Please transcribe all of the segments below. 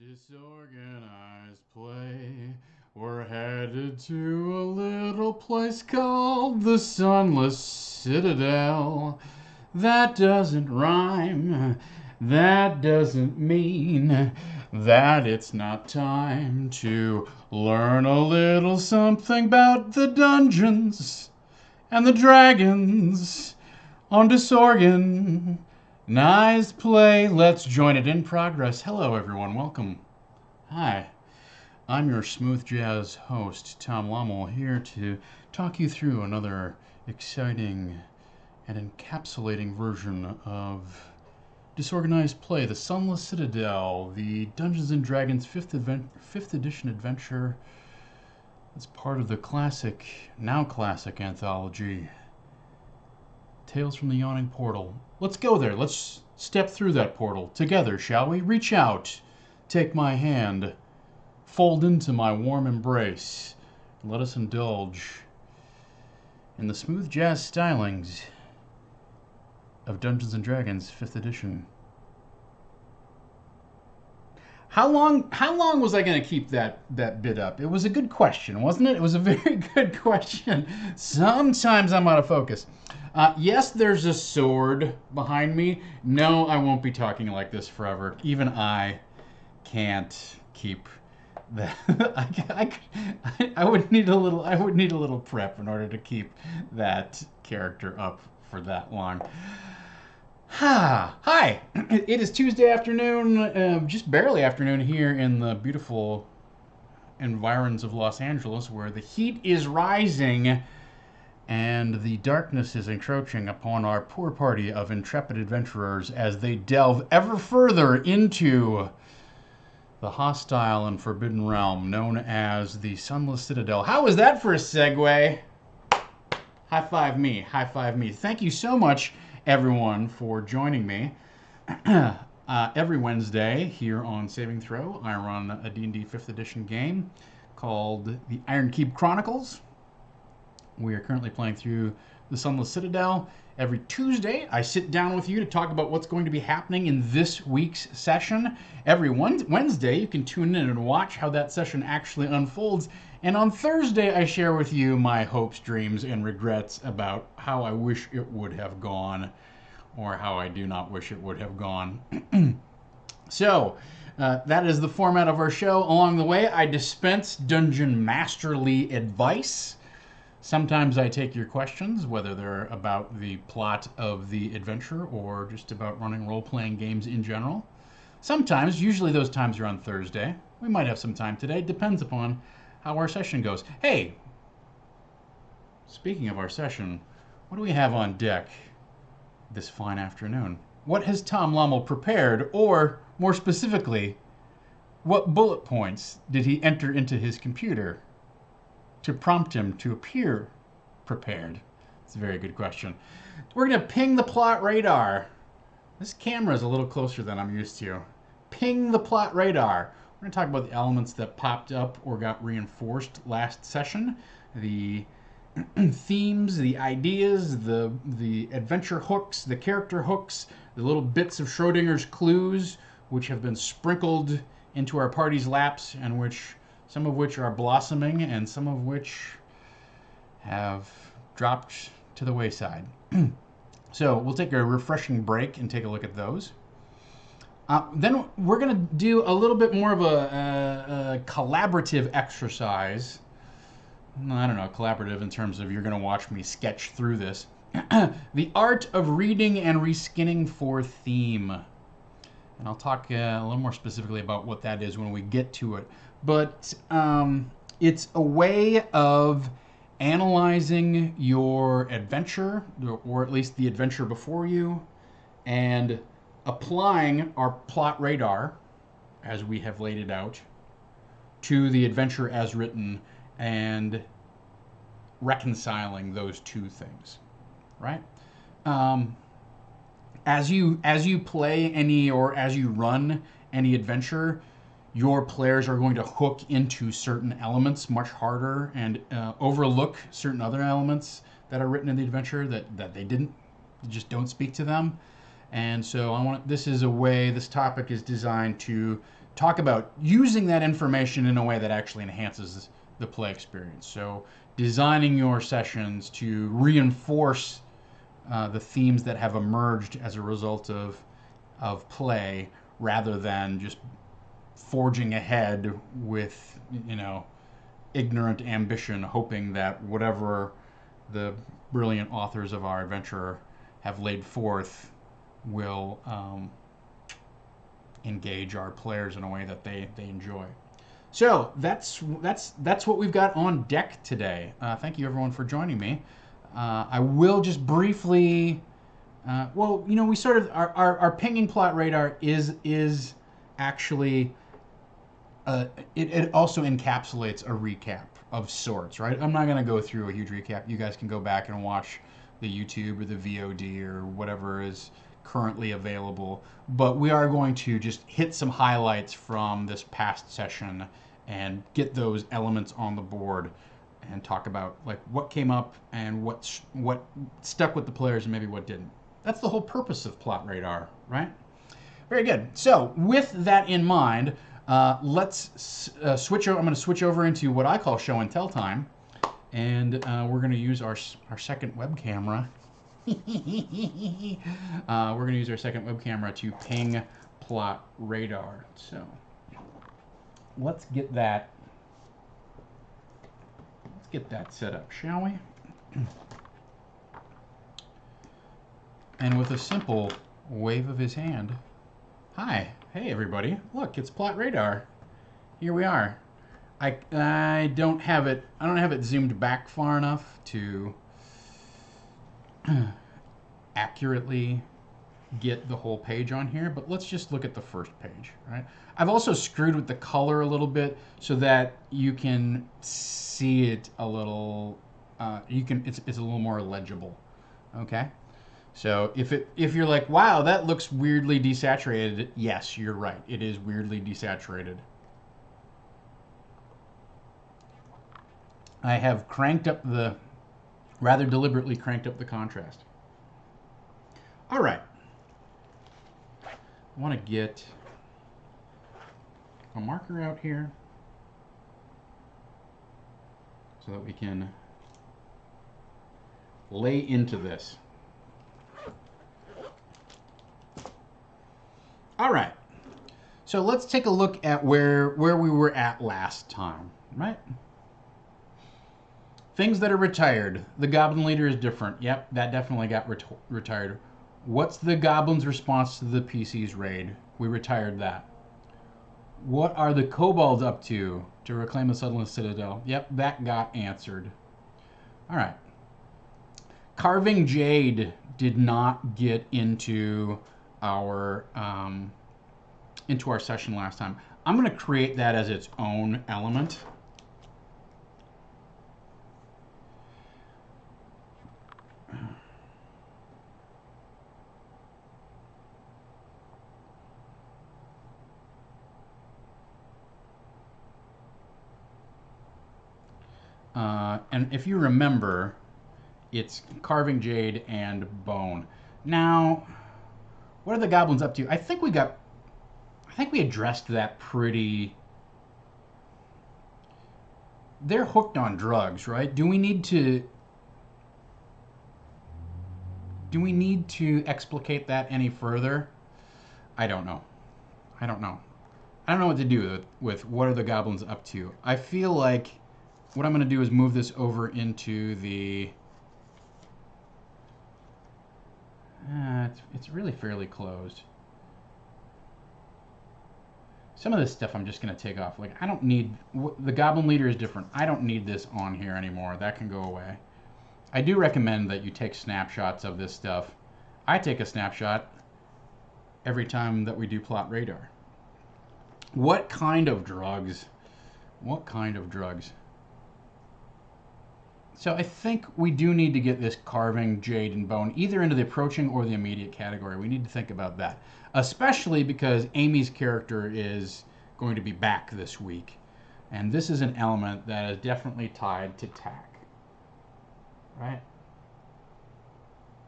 Disorganized play. We're headed to a little place called the Sunless Citadel. That doesn't rhyme. That doesn't mean that it's not time to learn a little something about the dungeons and the dragons on Disorganized play. Let's join it in progress. Hello, everyone. Welcome. Hi. I'm your smooth jazz host, Tom Lommel, here to talk you through another exciting and encapsulating version of Disorganized play, the Sunless Citadel, the Dungeons and Dragons 5th edition adventure. It's part of the now classic anthology, Tales from the Yawning Portal. Let's go there. Let's step through that portal together, shall we? Reach out, take my hand, fold into my warm embrace, and let us indulge in the smooth jazz stylings of Dungeons and Dragons 5th edition. How long was I going to keep that bit up? It was a good question, wasn't it? It was a very good question. Sometimes I'm out of focus. Yes, there's a sword behind me. No, I won't be talking like this forever. Even I can't keep that. I would need a little prep in order to keep that character up for that long. Hi, it is Tuesday afternoon, just barely afternoon here in the beautiful environs of Los Angeles, where the heat is rising and the darkness is encroaching upon our poor party of intrepid adventurers as they delve ever further into the hostile and forbidden realm known as the Sunless Citadel. How was that for a segue? High five me. Thank you so much, everyone, for joining me. Every Wednesday here on Saving Throw, I run a D&D 5th edition game called the Ironkeep Chronicles. We are currently playing through the Sunless Citadel. Every Tuesday, I sit down with you to talk about what's going to be happening in this week's session. Every Wednesday, you can tune in and watch how that session actually unfolds. And on Thursday, I share with you my hopes, dreams, and regrets about how I wish it would have gone, or how I do not wish it would have gone. So, that is the format of our show. Along the way, I dispense dungeon masterly advice. Sometimes I take your questions, whether they're about the plot of the adventure or just about running role-playing games in general. Sometimes, usually those times are on Thursday. We might have some time today. Depends upon how our session goes. Hey, speaking of our session, what do we have on deck this fine afternoon? What has Tom Lommel prepared, or more specifically, what bullet points did he enter into his computer to prompt him to appear prepared? It's a very good question. We're going to ping the plot radar. This camera is a little closer than I'm used to. Ping the plot radar. We're going to talk about the elements that popped up or got reinforced last session, the themes, the ideas, the adventure hooks, the character hooks, the little bits of Schrodinger's clues, which have been sprinkled into our party's laps, and some of which are blossoming and some of which have dropped to the wayside. So we'll take a refreshing break and take a look at those. Then we're going to do a little bit more of a collaborative exercise. I don't know, collaborative in terms of you're going to watch me sketch through this. The art of reading and reskinning for theme. And I'll talk a little more specifically about what that is when we get to it. But it's a way of analyzing your adventure, or at least the adventure before you, and applying our plot radar, as we have laid it out, to the adventure as written, and reconciling those two things, right? As you play any, or as you run any adventure, your players are going to hook into certain elements much harder and overlook certain other elements that are written in the adventure that they just don't speak to them. And so this topic is designed to talk about using that information in a way that actually enhances the play experience. So designing your sessions to reinforce the themes that have emerged as a result of play, rather than just forging ahead with, you know, ignorant ambition, hoping that whatever the brilliant authors of our adventure have laid forth will engage our players in a way that they enjoy. So that's what we've got on deck today. Thank you everyone for joining me. I will just briefly, well, you know, we sort of our pinging plot radar is actually it also encapsulates a recap of sorts, right? I'm not going to go through a huge recap. You guys can go back and watch the YouTube or the VOD or whatever is currently available. But we are going to just hit some highlights from this past session and get those elements on the board and talk about like what came up and what stuck with the players and maybe what didn't. That's the whole purpose of Plot Radar, right? Very good. So with that in mind, let's switch over. I'm going to switch over into what I call show and tell time, and we're going to use our second web camera. We're going to use our second web camera to ping Plot Radar. So let's get that set up, shall we? And with a simple wave of his hand. Hi, hey everybody! Look, it's Plot Radar. Here we are. I don't have it zoomed back far enough to accurately get the whole page on here, but let's just look at the first page, right? I've also screwed with the color a little bit so that you can see it a little. It's a little more legible. Okay. So if you're like, wow, that looks weirdly desaturated, yes, you're right. It is weirdly desaturated. I have rather deliberately cranked up the contrast. All right. I want to get a marker out here so that we can lay into this. All right, so let's take a look at where we were at last time, right? Things that are retired. The Goblin Leader is different. Yep, that definitely got retired. What's the Goblin's response to the PC's raid? We retired that. What are the Kobolds up to reclaim the Sutherland Citadel? Yep, that got answered. All right. Carving Jade did not get into our session last time. I'm going to create that as its own element. And if you remember, it's Carving Jade and Bone. Now, what are the goblins up to? I think we addressed that pretty. They're hooked on drugs, right? Do we need to explicate that any further? I don't know. I don't know what to do with what are the goblins up to. I feel like what I'm going to do is move this over into the. It's really fairly closed. Some of this stuff I'm just going to take off. Like, I don't need. The Goblin Leader is different. I don't need this on here anymore. That can go away. I do recommend that you take snapshots of this stuff. I take a snapshot every time that we do Plot Radar. What kind of drugs? What kind of drugs? So I think we do need to get this Carving Jade and Bone either into the approaching or the immediate category. We need to think about that, especially because Amy's character is going to be back this week, and this is an element that is definitely tied to tack, right?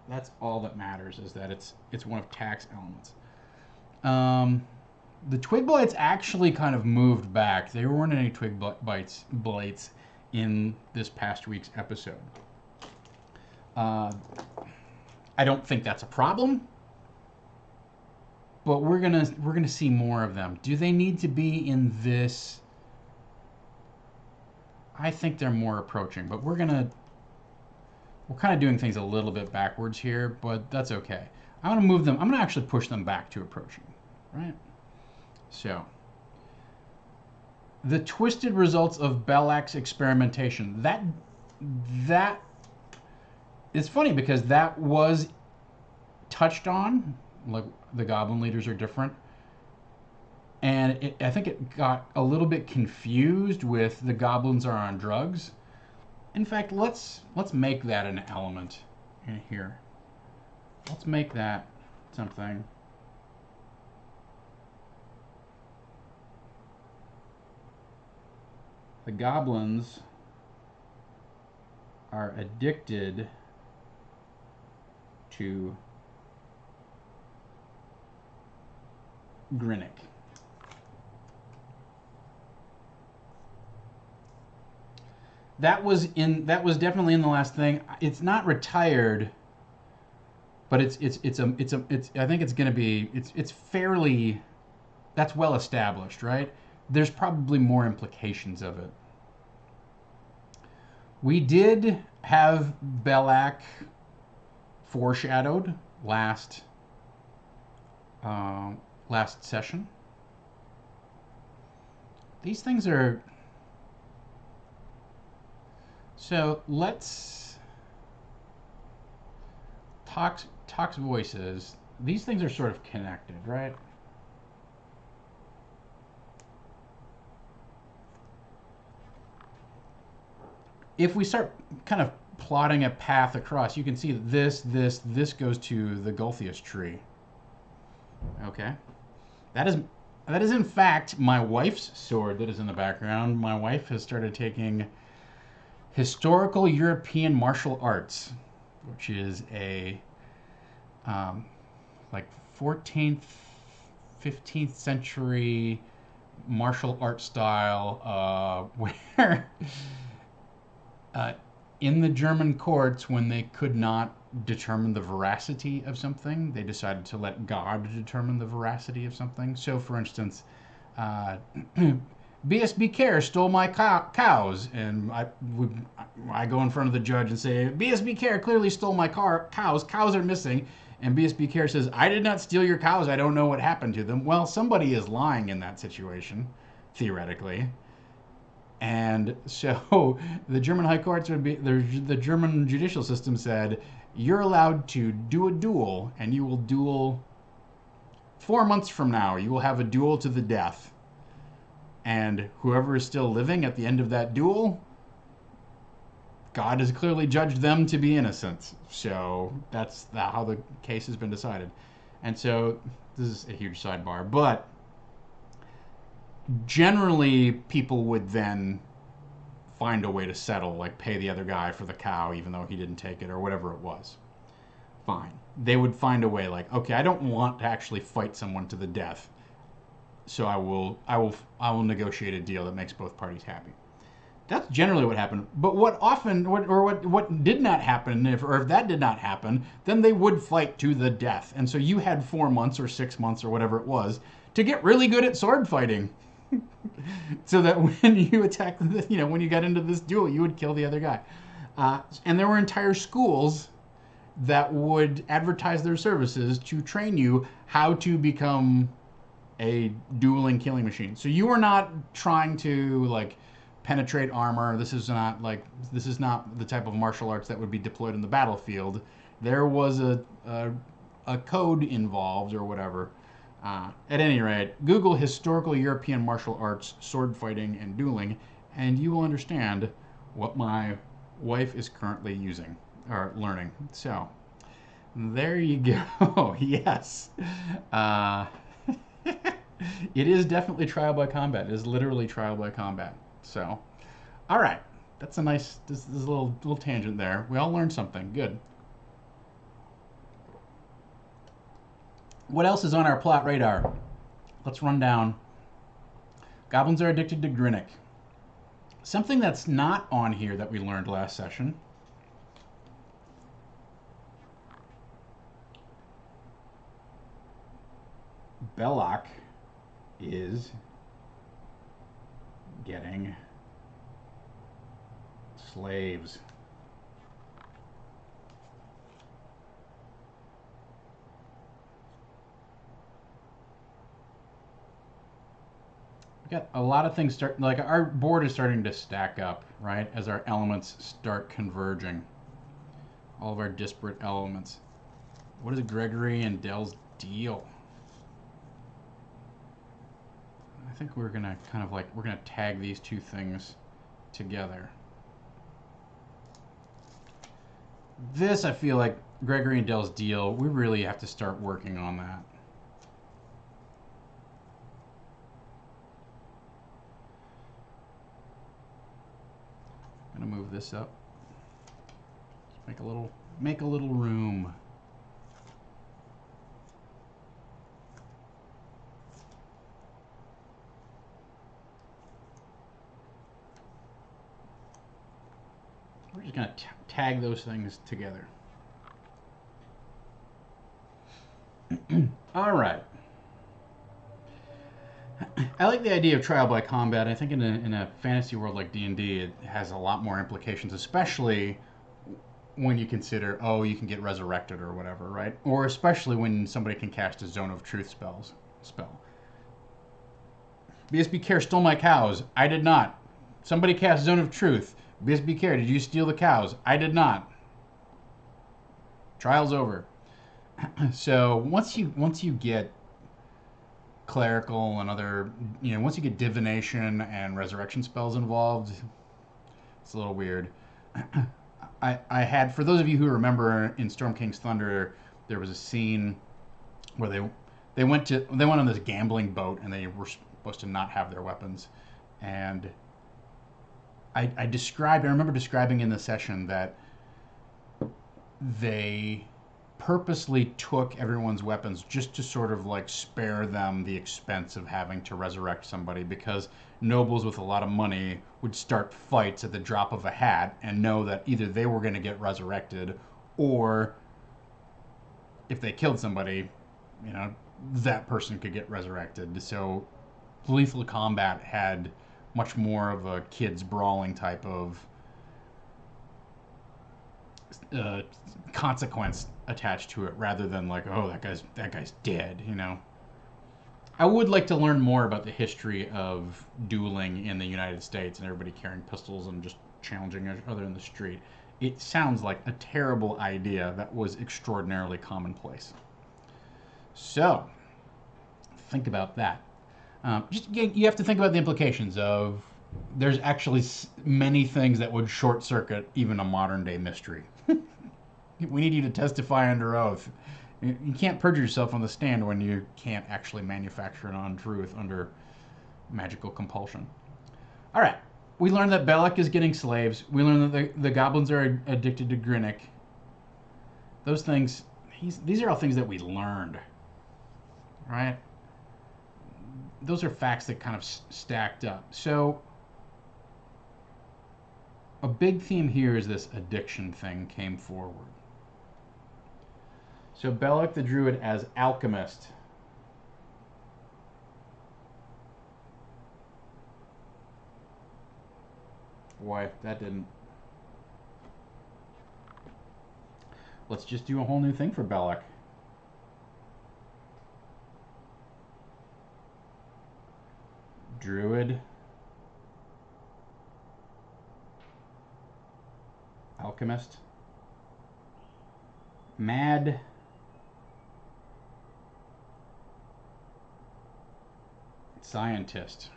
That's all that matters, is that it's one of tack's elements. The twig blights actually kind of moved back. There weren't any twig blights in this past week's episode. I don't think that's a problem, but we're gonna see more of them. Do they need to be in this? I think they're more approaching, but we're kind of doing things a little bit backwards here, but that's okay. I'm gonna move them. I'm gonna actually push them back to approaching, right? So, the twisted results of Belak's experimentation. That it's funny because that was touched on. Like, the goblin leaders are different, and I think it got a little bit confused with the goblins are on drugs. In fact, let's make that an element in here. Let's make that something. The goblins are addicted to Grinnick. That was definitely in the last thing. It's not retired, but it's I think it's going to be it's fairly, that's well established, right? There's probably more implications of it. We did have Belak foreshadowed last session. These things are, so let's Talk's voices. These things are sort of connected, right? If we start kind of plotting a path across, you can see that this goes to the Gulthius tree. Okay, that is in fact my wife's sword that is in the background. My wife has started taking historical European martial arts, which is a like 14th, 15th century martial art style, where in the German courts, when they could not determine the veracity of something, they decided to let God determine the veracity of something. So, for instance, BSB Care stole my cows, and I go in front of the judge and say, BSB Care clearly stole my cows. Cows are missing. And BSB Care says, I did not steal your cows. I don't know what happened to them. Well, somebody is lying in that situation, theoretically. And so the German high courts would be, the German judicial system said, you're allowed to do a duel, and you will duel 4 months from now. You will have a duel to the death. And whoever is still living at the end of that duel, God has clearly judged them to be innocent. So that's how the case has been decided. And so this is a huge sidebar, but generally people would then find a way to settle, like pay the other guy for the cow even though he didn't take it or whatever it was. Fine. They would find a way, like, okay, I don't want to actually fight someone to the death, so I will negotiate a deal that makes both parties happy. That's generally what happened. But what did not happen, if that did not happen, then they would fight to the death. And so you had 4 months or 6 months or whatever it was to get really good at sword fighting. So that when you attack, when you got into this duel, you would kill the other guy. And there were entire schools that would advertise their services to train you how to become a dueling killing machine. So you are not trying to, like, penetrate armor. This is not the type of martial arts that would be deployed in the battlefield. There was a code involved or whatever. At any rate, Google historical European martial arts, sword fighting, and dueling, and you will understand what my wife is currently using or learning. So there you go. Yes. It is definitely trial by combat. It is literally trial by combat. So, all right. That's a nice, this is a little tangent there. We all learned something. Good. What else is on our plot radar? Let's run down. Goblins are addicted to Grinnick. Something that's not on here that we learned last session. Belloc is getting slaves. We got a lot of things like our board is starting to stack up, right? As our elements start converging. All of our disparate elements. What is Gregory and Dell's deal? I think we're gonna kind of like, we're gonna tag these two things together. This, I feel like Gregory and Dell's deal, we really have to start working on that. I'm gonna move this up. Just make a little room. We're just gonna tag those things together. All right. I like the idea of trial by combat. I think in a fantasy world like D&D, it has a lot more implications, especially when you consider, oh, you can get resurrected or whatever, right? Or especially when somebody can cast a Zone of Truth spell. BSB Care stole my cows. I did not. Somebody cast Zone of Truth. BSB Care, did you steal the cows? I did not. Trial's over. So once you get clerical and other, once you get divination and resurrection spells involved, it's a little weird. I had, for those of you who remember in Storm King's Thunder, there was a scene where they went on this gambling boat and they were supposed to not have their weapons, and I remember describing in the session that they purposely took everyone's weapons just to sort of like spare them the expense of having to resurrect somebody, because nobles with a lot of money would start fights at the drop of a hat and know that either they were going to get resurrected, or if they killed somebody, that person could get resurrected. So lethal combat had much more of a kids brawling type of consequence attached to it, rather than like, oh, that guy's dead. I would like to learn more about the history of dueling in the United States and everybody carrying pistols and just challenging each other in the street. It sounds like a terrible idea that was extraordinarily commonplace. So think about that. You have to think about the implications of, there's actually many things that would short circuit even a modern day mystery. We need you to testify under oath. You can't perjure yourself on the stand when you can't actually manufacture an untruth under magical compulsion. All right. We learned that Belloc is getting slaves. We learned that the goblins are addicted to Grinnick. Those things, these are all things that we learned, right? Those are facts that kind of stacked up. So a big theme here is this addiction thing came forward. So Belloc the Druid as alchemist. Boy, that didn't. Let's just do a whole new thing for Belloc. Druid. Alchemist. Mad. Scientist.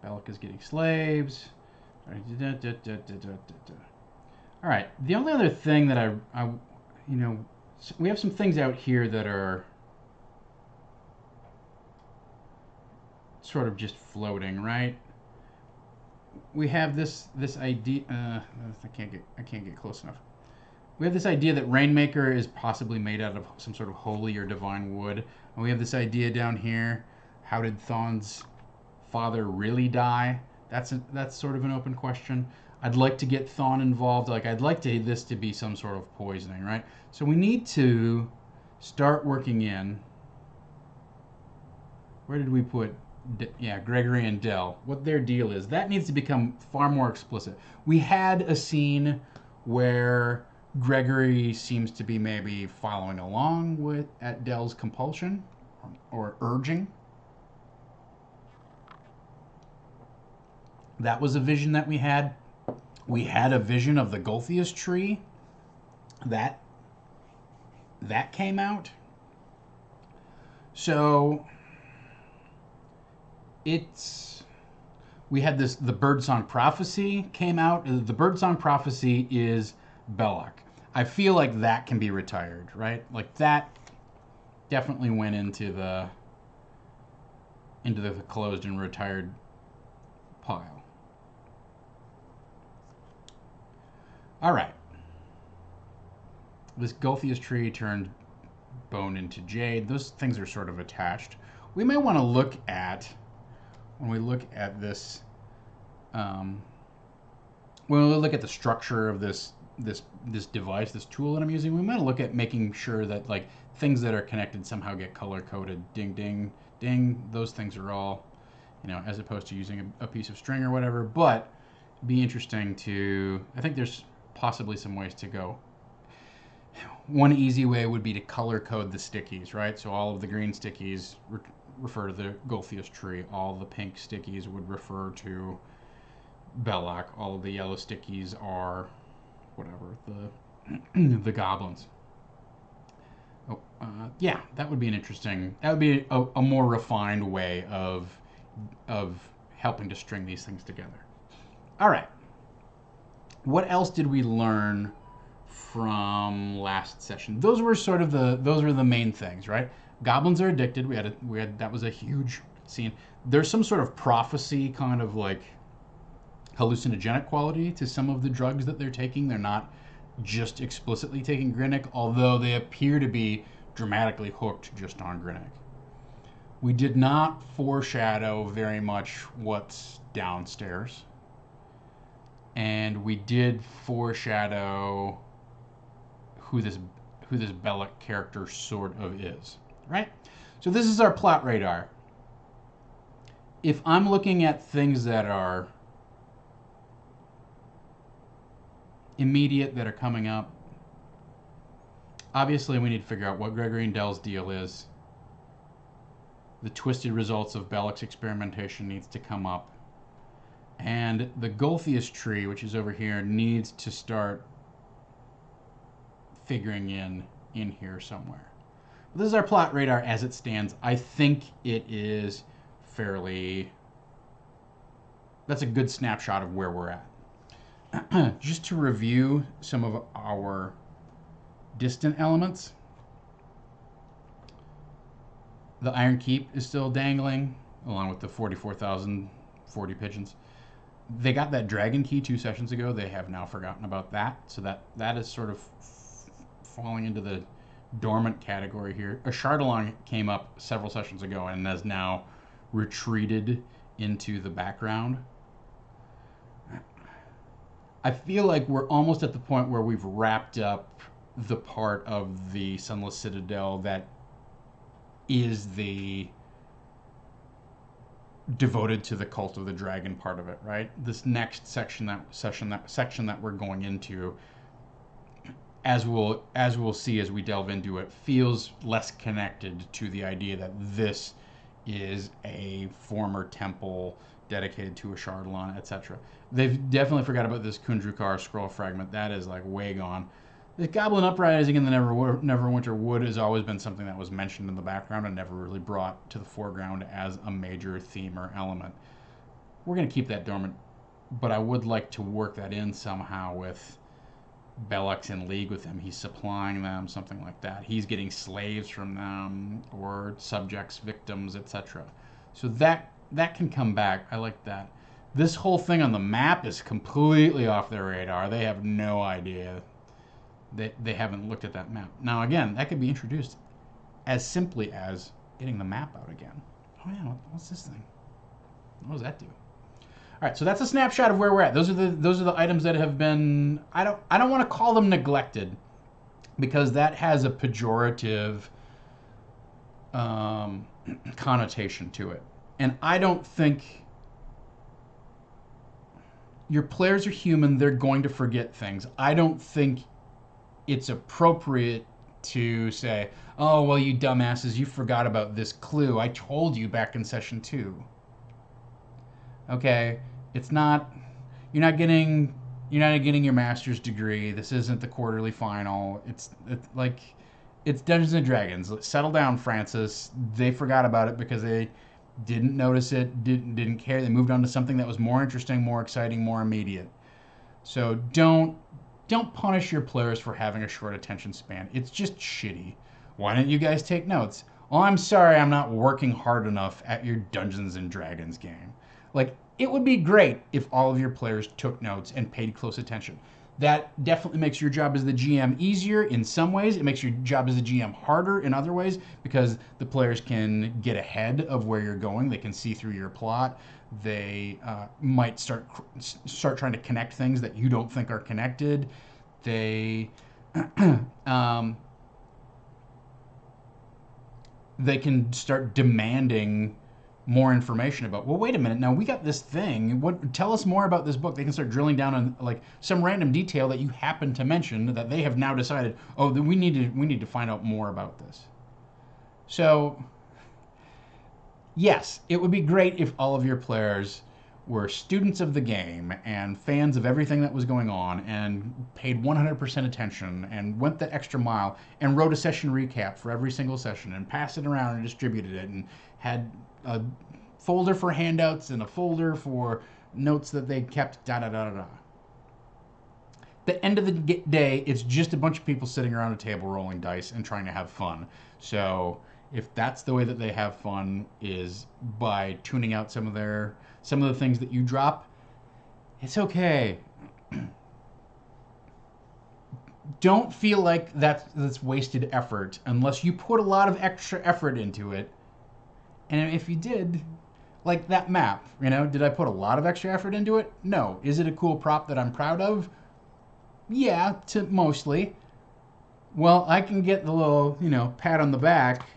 Belloc is getting slaves. All right. The only other thing that I So we have some things out here that are sort of just floating, right? We have this idea. I can't get close enough. We have this idea that Rainmaker is possibly made out of some sort of holy or divine wood, and we have this idea down here. How did Thon's father really die? That's sort of an open question. I'd like to get Thon involved. Like I'd like this to be some sort of poisoning, right? So we need to start working in. Where did we put? Yeah, Gregory and Dell. What their deal is. That needs to become far more explicit. We had a scene where Gregory seems to be maybe following along with at Dell's compulsion or urging. That was a vision that we had. We had a vision of the Golthius tree. That came out. So we had the Birdsong Prophecy came out. The Birdsong Prophecy is Belloc. I feel like that can be retired, right? Like that definitely went into the closed and retired pile. All right. This Golthius tree turned bone into jade. Those things are sort of attached. We may want to look at, when we look at this, when we look at the structure of this device, this tool that I'm using, we might look at making sure that like things that are connected somehow get color coded. Ding, ding, ding. Those things are all, as opposed to using a piece of string or whatever. But it'd be interesting to. I think there's possibly some ways to go. One easy way would be to color code the stickies, right? So all of the green stickies refer to the Golthius tree. All the pink stickies would refer to Belloc. All of the yellow stickies are whatever, the goblins. Oh, yeah, that would be an interesting. That would be a more refined way of helping to string these things together. All right. What else did we learn from last session? Those were the main things, right? Goblins are addicted. We had that was a huge scene. There's some sort of prophecy, kind of like hallucinogenic quality to some of the drugs that they're taking. They're not just explicitly taking Grinnick, although they appear to be dramatically hooked just on Grinnick. We did not foreshadow very much what's downstairs. And we did foreshadow who this Belloc character sort of is, right? So this is our plot radar. If I'm looking at things that are immediate, that are coming up, obviously we need to figure out what Gregory and Dell's deal is. The twisted results of Belloc's experimentation needs to come up. And the Golthius tree, which is over here, needs to start figuring in here somewhere. This is our plot radar as it stands. I think it is fairly. That's a good snapshot of where we're at. Just to review some of our distant elements. The Iron Keep is still dangling, along with the 44,040 pigeons. They got that dragon key 2 sessions ago. They have now forgotten about that. So that is sort of falling into the dormant category here. A Chardalong came up several sessions ago and has now retreated into the background. I feel like we're almost at the point where we've wrapped up the part of the Sunless Citadel that is the devoted to the cult of the dragon part of it, right? This next section that we're going into, as we'll see as we delve into it, feels less connected to the idea that this is a former temple dedicated to a Chardalon, etc. They've definitely forgot about this Kundrukar scroll fragment. That is like way gone. The Goblin Uprising in the Neverwinter Wood has always been something that was mentioned in the background and never really brought to the foreground as a major theme or element. We're going to keep that dormant, but I would like to work that in somehow with Belloq's in league with him. He's supplying them, something like that. He's getting slaves from them or subjects, victims, etc. So that can come back. I like that. This whole thing on the map is completely off their radar. They have no idea. They haven't looked at that map. Now again, that could be introduced as simply as getting the map out again. Oh yeah, what's this thing? What does that do? All right, so that's a snapshot of where we're at. Those are the items that have been, I don't want to call them neglected, because that has a pejorative connotation to it. And I don't think, your players are human, they're going to forget things. I don't think it's appropriate to say, oh, well, you dumbasses, you forgot about this clue. I told you back in session 2. Okay, it's not, you're not getting your master's degree. This isn't the quarterly final. It's like, it's Dungeons and Dragons. Settle down, Francis. They forgot about it because they didn't notice it, didn't care. They moved on to something that was more interesting, more exciting, more immediate. So don't punish your players for having a short attention span. It's just shitty. Why don't you guys take notes? Oh, I'm sorry, I'm not working hard enough at your Dungeons and Dragons game. Like, it would be great if all of your players took notes and paid close attention. That definitely makes your job as the GM easier in some ways. It makes your job as the GM harder in other ways, because the players can get ahead of where you're going. They can see through your plot. They might start trying to connect things that you don't think are connected. They they can start demanding more information about, well, wait a minute, now we got this thing, tell us more about this book. They can start drilling down on like some random detail that you happen to mention that they have now decided, oh, we need to find out more about this. So yes, it would be great if all of your players were students of the game and fans of everything that was going on and paid 100% attention and went the extra mile and wrote a session recap for every single session and passed it around and distributed it and had a folder for handouts and a folder for notes that they kept, da-da-da-da-da. The end of the day, it's just a bunch of people sitting around a table rolling dice and trying to have fun. So if that's the way that they have fun, is by tuning out some of the things that you drop, it's okay. Don't feel like that's wasted effort unless you put a lot of extra effort into it. And if you did, like that map, did I put a lot of extra effort into it? No. Is it a cool prop that I'm proud of? Yeah, mostly. Well, I can get the little, pat on the back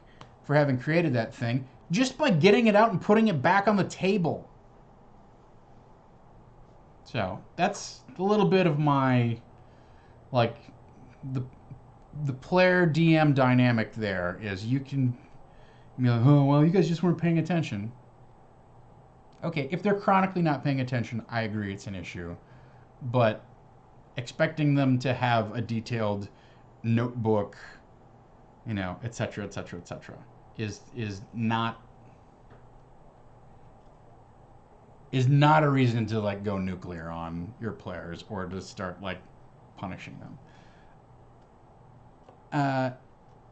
for having created that thing just by getting it out and putting it back on the table. So that's a little bit of my, like, the player DM dynamic there is you can be like, oh, well, you guys just weren't paying attention. Okay, if they're chronically not paying attention, I agree it's an issue. But expecting them to have a detailed notebook, et cetera, et cetera, et cetera, is not a reason to like go nuclear on your players or to start like punishing them.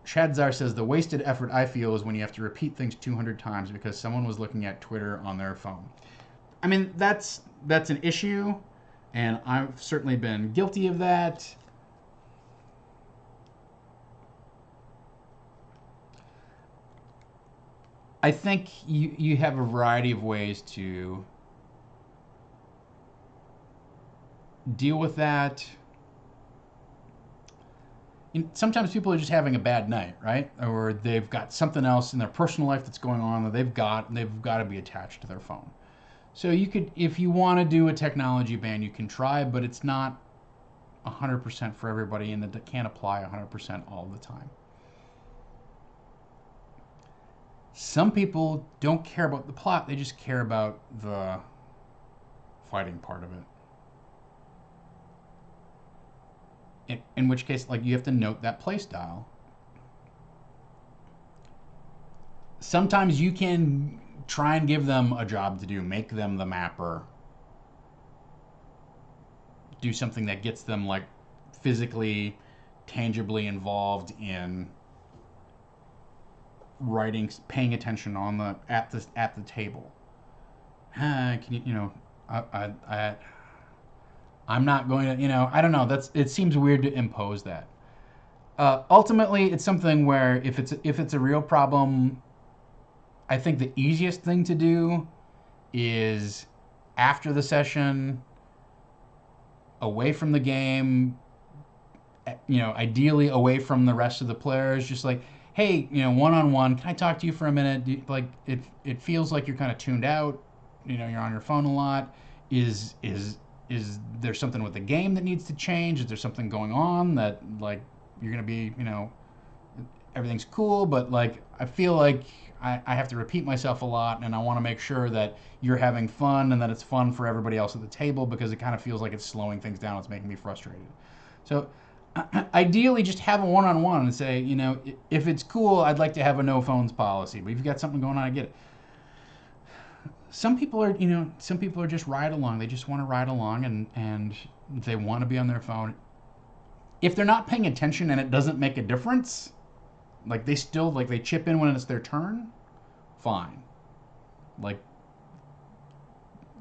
Shadzar says, the wasted effort I feel is when you have to repeat things 200 times because someone was looking at Twitter on their phone. I mean, that's an issue, and I've certainly been guilty of that. I think you have a variety of ways to deal with that. Sometimes people are just having a bad night, right? Or they've got something else in their personal life that's going on that they've got to be attached to their phone. So you could, if you want to do a technology ban, you can try, but it's not 100% for everybody, and that can't apply 100% all the time. Some people don't care about the plot, they just care about the fighting part of it. In which case, like, you have to note that play style. Sometimes you can try and give them a job to do, make them the mapper, do something that gets them like physically, tangibly involved in writing, paying attention on the at the table. Can you, I'm not going to, I don't know. It seems weird to impose that. Ultimately, it's something where if it's a real problem, I think the easiest thing to do is after the session, away from the game, ideally away from the rest of the players, just like, hey, one on one, can I talk to you for a minute? Like it feels like you're kind of tuned out. You're on your phone a lot. Is there something with the game that needs to change? Is there something going on that like you're gonna be, everything's cool, but like I feel like I have to repeat myself a lot, and I want to make sure that you're having fun and that it's fun for everybody else at the table, because it kind of feels like it's slowing things down. It's making me frustrated. So ideally, just have a one-on-one and say, if it's cool, I'd like to have a no phones policy. But if you've got something going on, I get it. Some people are just ride along. They just want to ride along, and they want to be on their phone. If they're not paying attention and it doesn't make a difference, like they still they chip in when it's their turn, fine. Like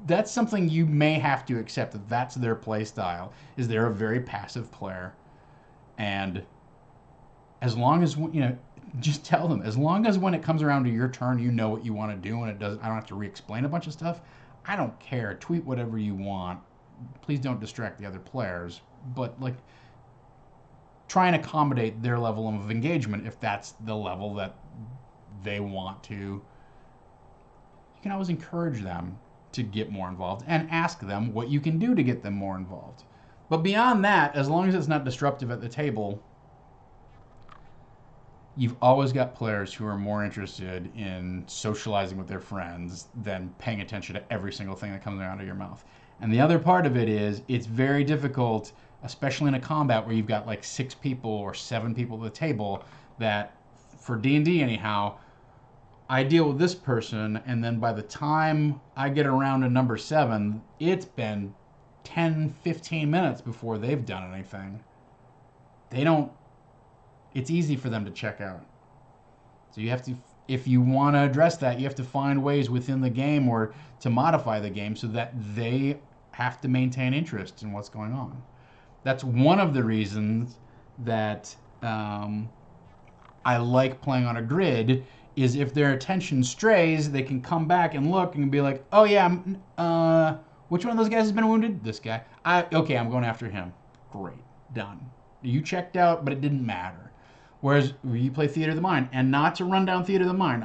that's something you may have to accept, that that's their play style. Is they're a very passive player, and as long as just tell them, as long as when it comes around to your turn, you know what you want to do, and I don't have to re-explain a bunch of stuff. I don't care. Tweet whatever you want. Please don't distract the other players. But like, try and accommodate their level of engagement if that's the level that they want to. You can always encourage them to get more involved and ask them what you can do to get them more involved. But beyond that, as long as it's not disruptive at the table, you've always got players who are more interested in socializing with their friends than paying attention to every single thing that comes out of your mouth. And the other part of it is, it's very difficult, especially in a combat where you've got like 6 people or 7 people at the table, that for D&D anyhow, I deal with this person, and then by the time I get around to number 7, it's been 10, 15 minutes before they've done anything. It's easy for them to check out. So you have to, if you want to address that, you have to find ways within the game or to modify the game so that they have to maintain interest in what's going on. That's one of the reasons that I like playing on a grid, is if their attention strays, they can come back and look and be like, oh yeah, which one of those guys has been wounded? This guy. Okay, I'm going after him. Great, done. You checked out, but it didn't matter. Whereas you play Theater of the Mind, and not to run down Theater of the Mind,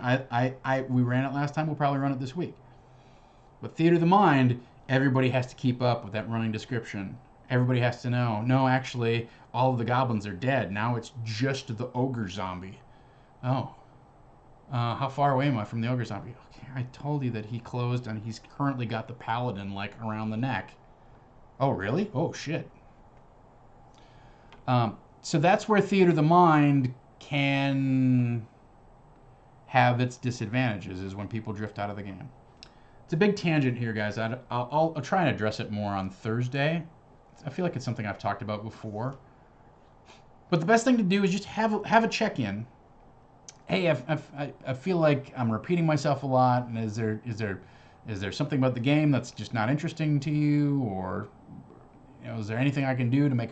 we ran it last time, we'll probably run it this week. But Theater of the Mind, everybody has to keep up with that running description. Everybody has to know, no, actually, all of the goblins are dead. Now it's just the ogre zombie. Oh. How far away am I from the ogre zombie? Okay, I told you that he closed, and he's currently got the paladin, like, around the neck. Oh, really? Oh, shit. So that's where Theater of the Mind can have its disadvantages, is when people drift out of the game. It's a big tangent here, guys. I'll try and address it more on Thursday. I feel like it's something I've talked about before. But the best thing to do is just have a check-in. Hey, I feel like I'm repeating myself a lot, and is there something about the game that's just not interesting to you, or is there anything I can do to make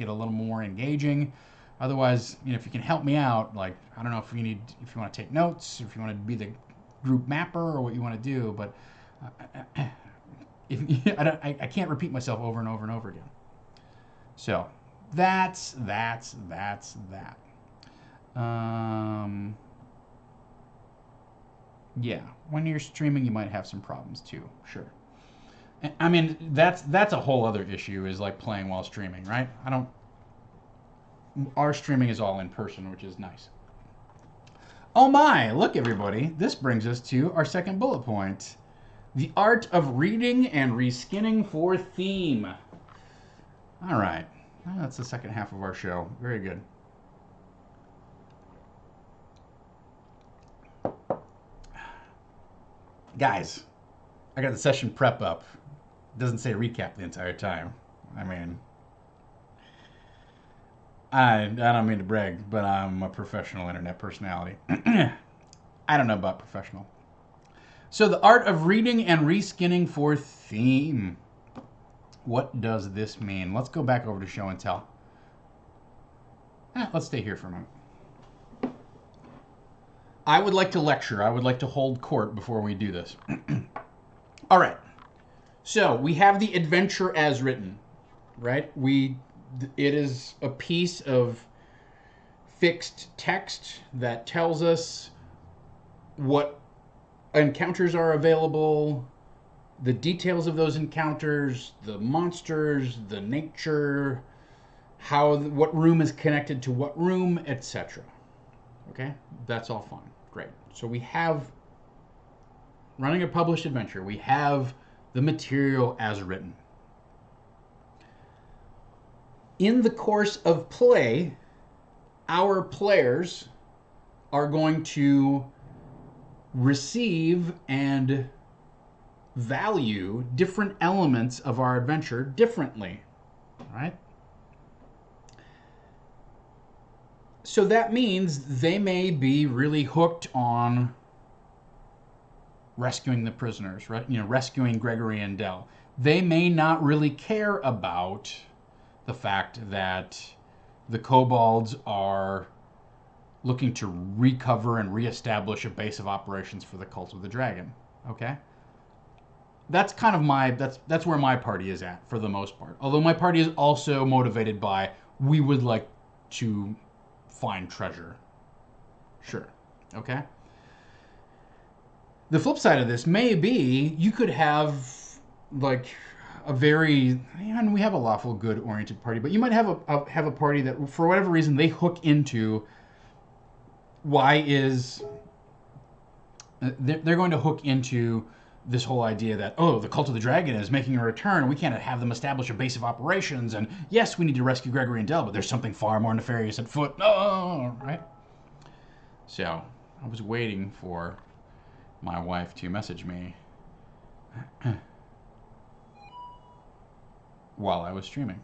it a little more engaging? Otherwise, if you can help me out, like, I don't know if you want to take notes, if you want to be the group mapper, or what you want to do, but I can't repeat myself over and over and over again. So that's that. Yeah, when you're streaming, you might have some problems too. Sure. I mean, that's a whole other issue, is like playing while streaming, right? Our streaming is all in person, which is nice. Oh my, look everybody. This brings us to our second bullet point. The art of reading and reskinning for theme. All right. That's the second half of our show. Very good. Guys, I got the session prep up. It doesn't say recap the entire time. I mean, I don't mean to brag, but I'm a professional internet personality. I don't know about professional. So the art of reading and reskinning for theme. What does this mean? Let's go back over to show and tell. Let's stay here for a moment. I would like to lecture. I would like to hold court before we do this. All right. So we have the adventure as written, right? It is a piece of fixed text that tells us what encounters are available, the details of those encounters, the monsters, the nature, what room is connected to what room, etc. Okay, that's all fine. Great. So we have, running a published adventure, we have the material as written. In the course of play, our players are going to receive and value different elements of our adventure differently, right? So that means they may be really hooked on rescuing the prisoners, right? Rescuing Gregory and Dell. They may not really care about the fact that the kobolds are looking to recover and reestablish a base of operations for the Cult of the Dragon. Okay? That's kind of that's where my party is at for the most part. Although my party is also motivated by, we would like to find treasure. Sure. Okay? The flip side of this may be you could have like and we have a lawful good oriented party, but you might have a party that for whatever reason they hook into they're going to hook into this whole idea that, oh, the Cult of the Dragon is making a return. We can't have them establish a base of operations. And yes, we need to rescue Gregory and Dell, but there's something far more nefarious at foot. Oh, right? So I was waiting for my wife to message me while I was streaming.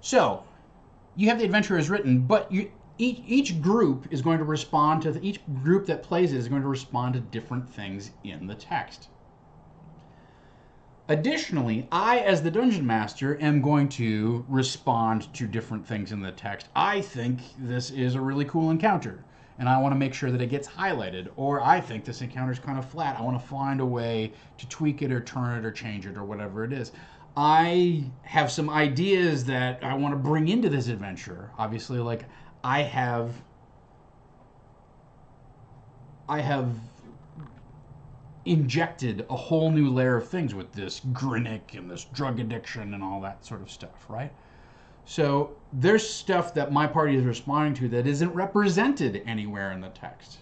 So you have the adventure as written, but each group is going to respond to each group that plays it is going to respond to different things in the text. Additionally, I, as the dungeon master, am going to respond to different things in the text. I think this is a really cool encounter, and I want to make sure that it gets highlighted. Or I think this encounter is kind of flat. I want to find a way to tweak it or turn it or change it or whatever it is. I have some ideas that I want to bring into this adventure. Obviously, like I have injected a whole new layer of things with this Grinnick and this drug addiction and all that sort of stuff, right? So there's stuff that my party is responding to that isn't represented anywhere in the text.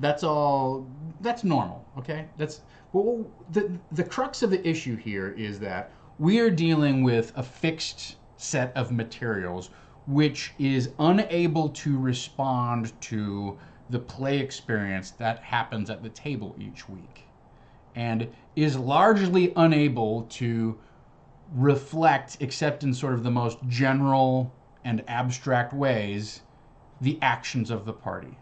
That's normal, okay? The crux of the issue here is that we are dealing with a fixed set of materials which is unable to respond to the play experience that happens at the table each week, and is largely unable to reflect, except in sort of the most general and abstract ways, the actions of the party,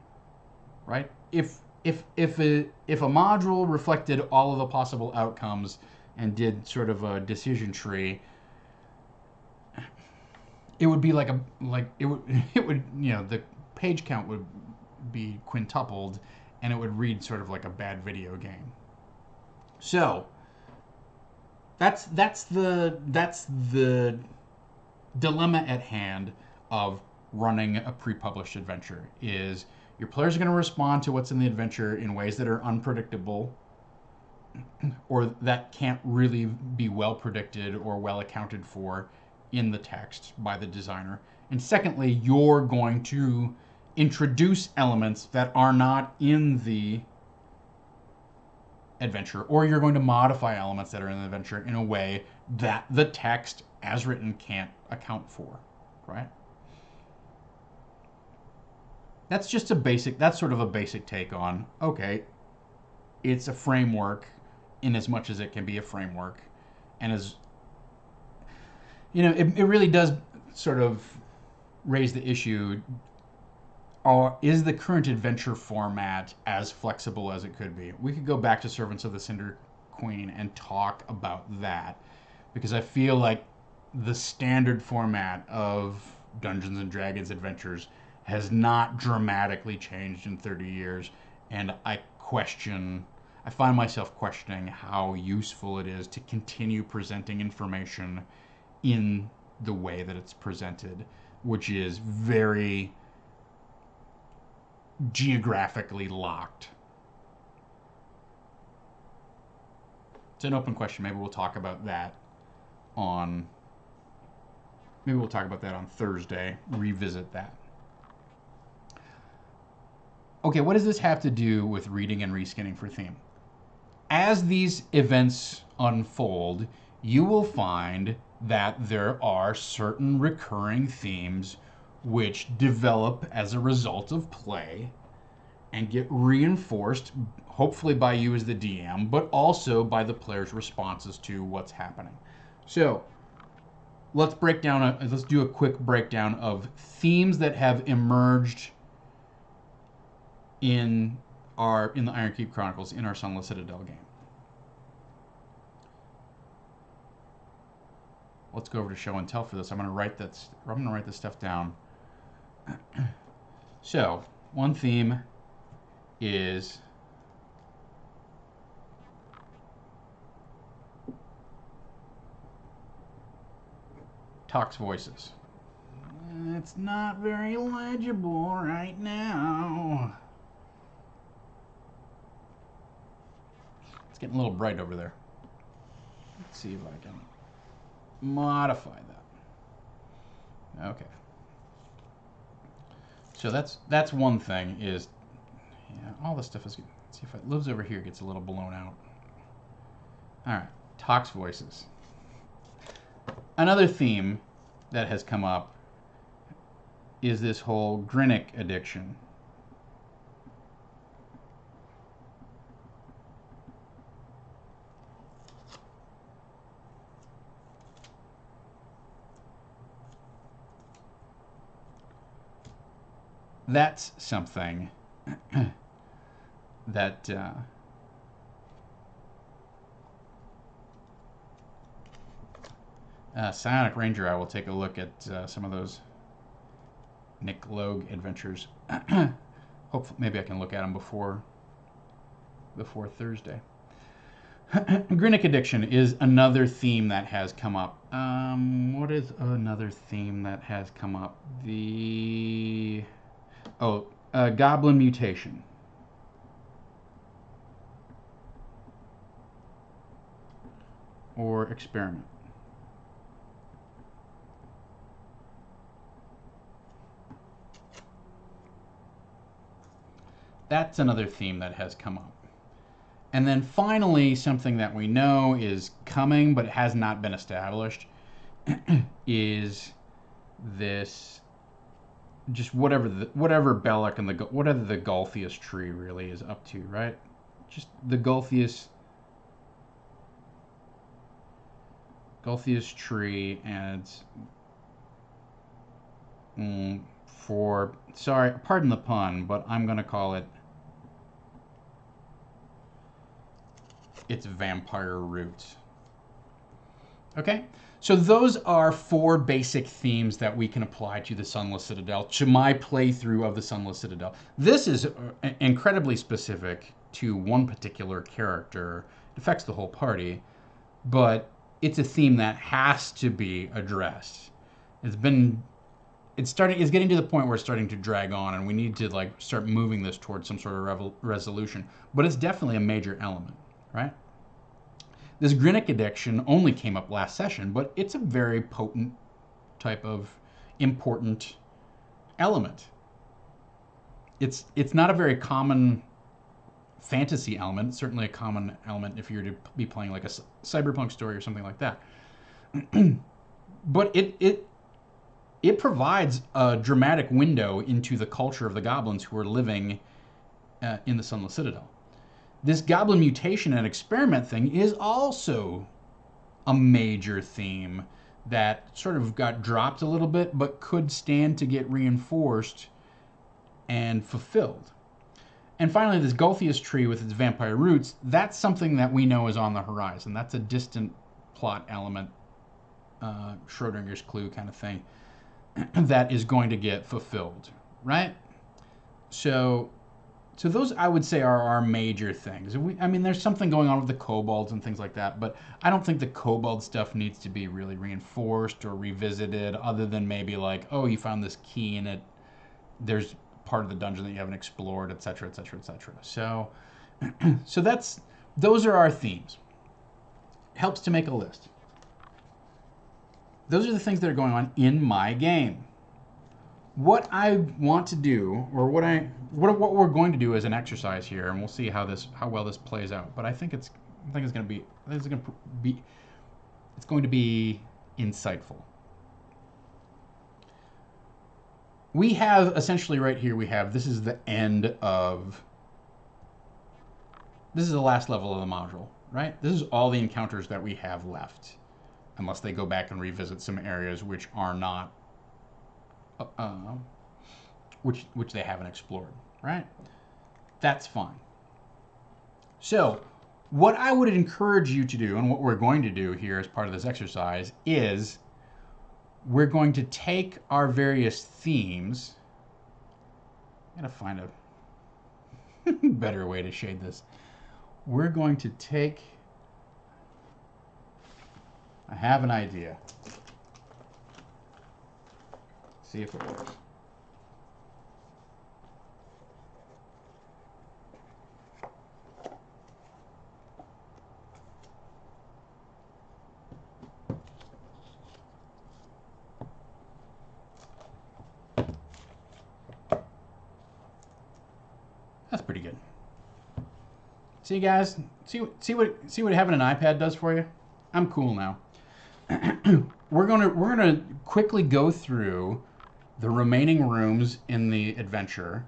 right? If a module reflected all of the possible outcomes and did sort of a decision tree, it would be the page count would be quintupled, and it would read sort of like a bad video game. So that's the dilemma at hand of running a pre-published adventure. Is your players are going to respond to what's in the adventure in ways that are unpredictable, or that can't really be well predicted or well accounted for in the text by the designer. And secondly, you're going to introduce elements that are not in the adventure, or you're going to modify elements that are in the adventure in a way that the text as written can't account for, right? That's sort of a basic take on, okay, it's a framework, in as much as it can be a framework, and as it really does sort of raise the issue: is the current adventure format as flexible as it could be? We could go back to Servants of the Cinder Queen and talk about that, because I feel like the standard format of Dungeons and Dragons adventures has not dramatically changed in 30 years, and I find myself questioning how useful it is to continue presenting information in the way that it's presented, which is very geographically locked. It's an open question. Maybe we'll talk about that on Thursday, revisit that. Okay, what does this have to do with reading and reskinning for theme? As these events unfold, you will find that there are certain recurring themes which develop as a result of play and get reinforced, hopefully by you as the DM, but also by the players' responses to what's happening. So let's do a quick breakdown of themes that have emerged in the Ironkeep Chronicles, in our Sunless Citadel game. Let's go over to show and tell for this. I'm going to write this stuff down. So, one theme is Talk's voices. It's not very legible right now. It's getting a little bright over there. Let's see if I can modify that. Okay. So that's one thing is, all this stuff is good. Let's see if it lives over here, gets a little blown out. All right, Talk's voices. Another theme that has come up is this whole Grinnick addiction. That's something that Psionic Ranger, I will take a look at some of those Nick Logue adventures. Hopefully, maybe I can look at them before Thursday. Grinnick addiction is another theme that has come up. What is another theme that has come up? Goblin mutation. Or experiment. That's another theme that has come up. And then finally, something that we know is coming but has not been established is this, just whatever Belloc and whatever the Golthius tree really is up to, right? Just the Golthius tree, and pardon the pun, but I'm going to call it its vampire roots. Okay, so those are 4 basic themes that we can apply to the Sunless Citadel, to my playthrough of the Sunless Citadel. This is incredibly specific to one particular character. It affects the whole party, but it's a theme that has to be addressed. It's getting to the point where it's starting to drag on, and we need to start moving this towards some sort of resolution. But it's definitely a major element, right? This Grinnick addiction only came up last session, but it's a very potent type of important element. It's not a very common fantasy element. It's certainly a common element if you're to be playing like a cyberpunk story or something like that. But it provides a dramatic window into the culture of the goblins who are living in the Sunless Citadel. This goblin mutation and experiment thing is also a major theme that sort of got dropped a little bit, but could stand to get reinforced and fulfilled. And finally, this Gulthias tree with its vampire roots, that's something that we know is on the horizon. That's a distant plot element, Schrodinger's clue kind of thing, that is going to get fulfilled, right? So those, I would say, are our major things. I mean, there's something going on with the kobolds and things like that, but I don't think the kobold stuff needs to be really reinforced or revisited, other than maybe like, oh, you found this key in it. There's part of the dungeon that you haven't explored, etc., etc., etc. So, those are our themes. Helps to make a list. Those are the things that are going on in my game. What I want to do, or what we're going to do as an exercise here, and we'll see how well this plays out. But I think it's going to be insightful. We have essentially right here, this is the last level of the module, right? This is all the encounters that we have left, unless they go back and revisit some areas which are not, which they haven't explored, right? That's fine. So what I would encourage you to do, and what we're going to do here as part of this exercise, is we're going to take our various themes. I gotta find a better way to shade this. We're going to take, I have an idea. See if it works. That's pretty good. See, guys, see what having an iPad does for you? I'm cool now. We're gonna quickly go through the remaining rooms in the adventure,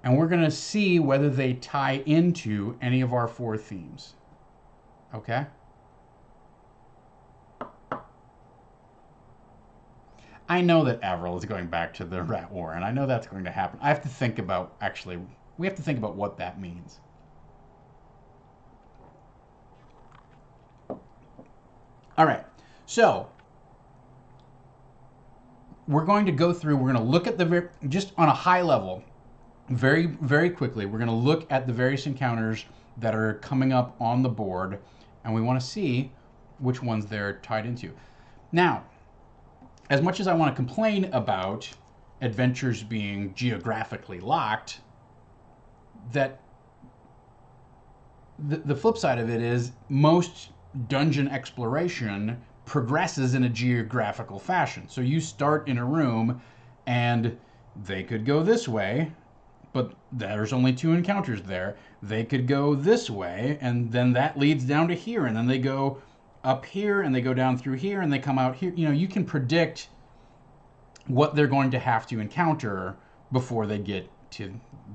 and we're gonna see whether they tie into any of our 4 themes. Okay? I know that Avril is going back to the Rat War, and I know that's going to happen. I have to think about, we have to think about what that means. All right, so we're going to go through, we're going to look at just on a high level, very, very quickly, we're going to look at the various encounters that are coming up on the board, and we want to see which ones they're tied into. Now, as much as I want to complain about adventures being geographically locked, that the flip side of it is most dungeon exploration progresses in a geographical fashion. So you start in a room and they could go this way, but there's only 2 encounters there. They could go this way, and then that leads down to here, and then they go up here, and they go down through here, and they come out here. You know, you can predict what they're going to have to encounter before they get to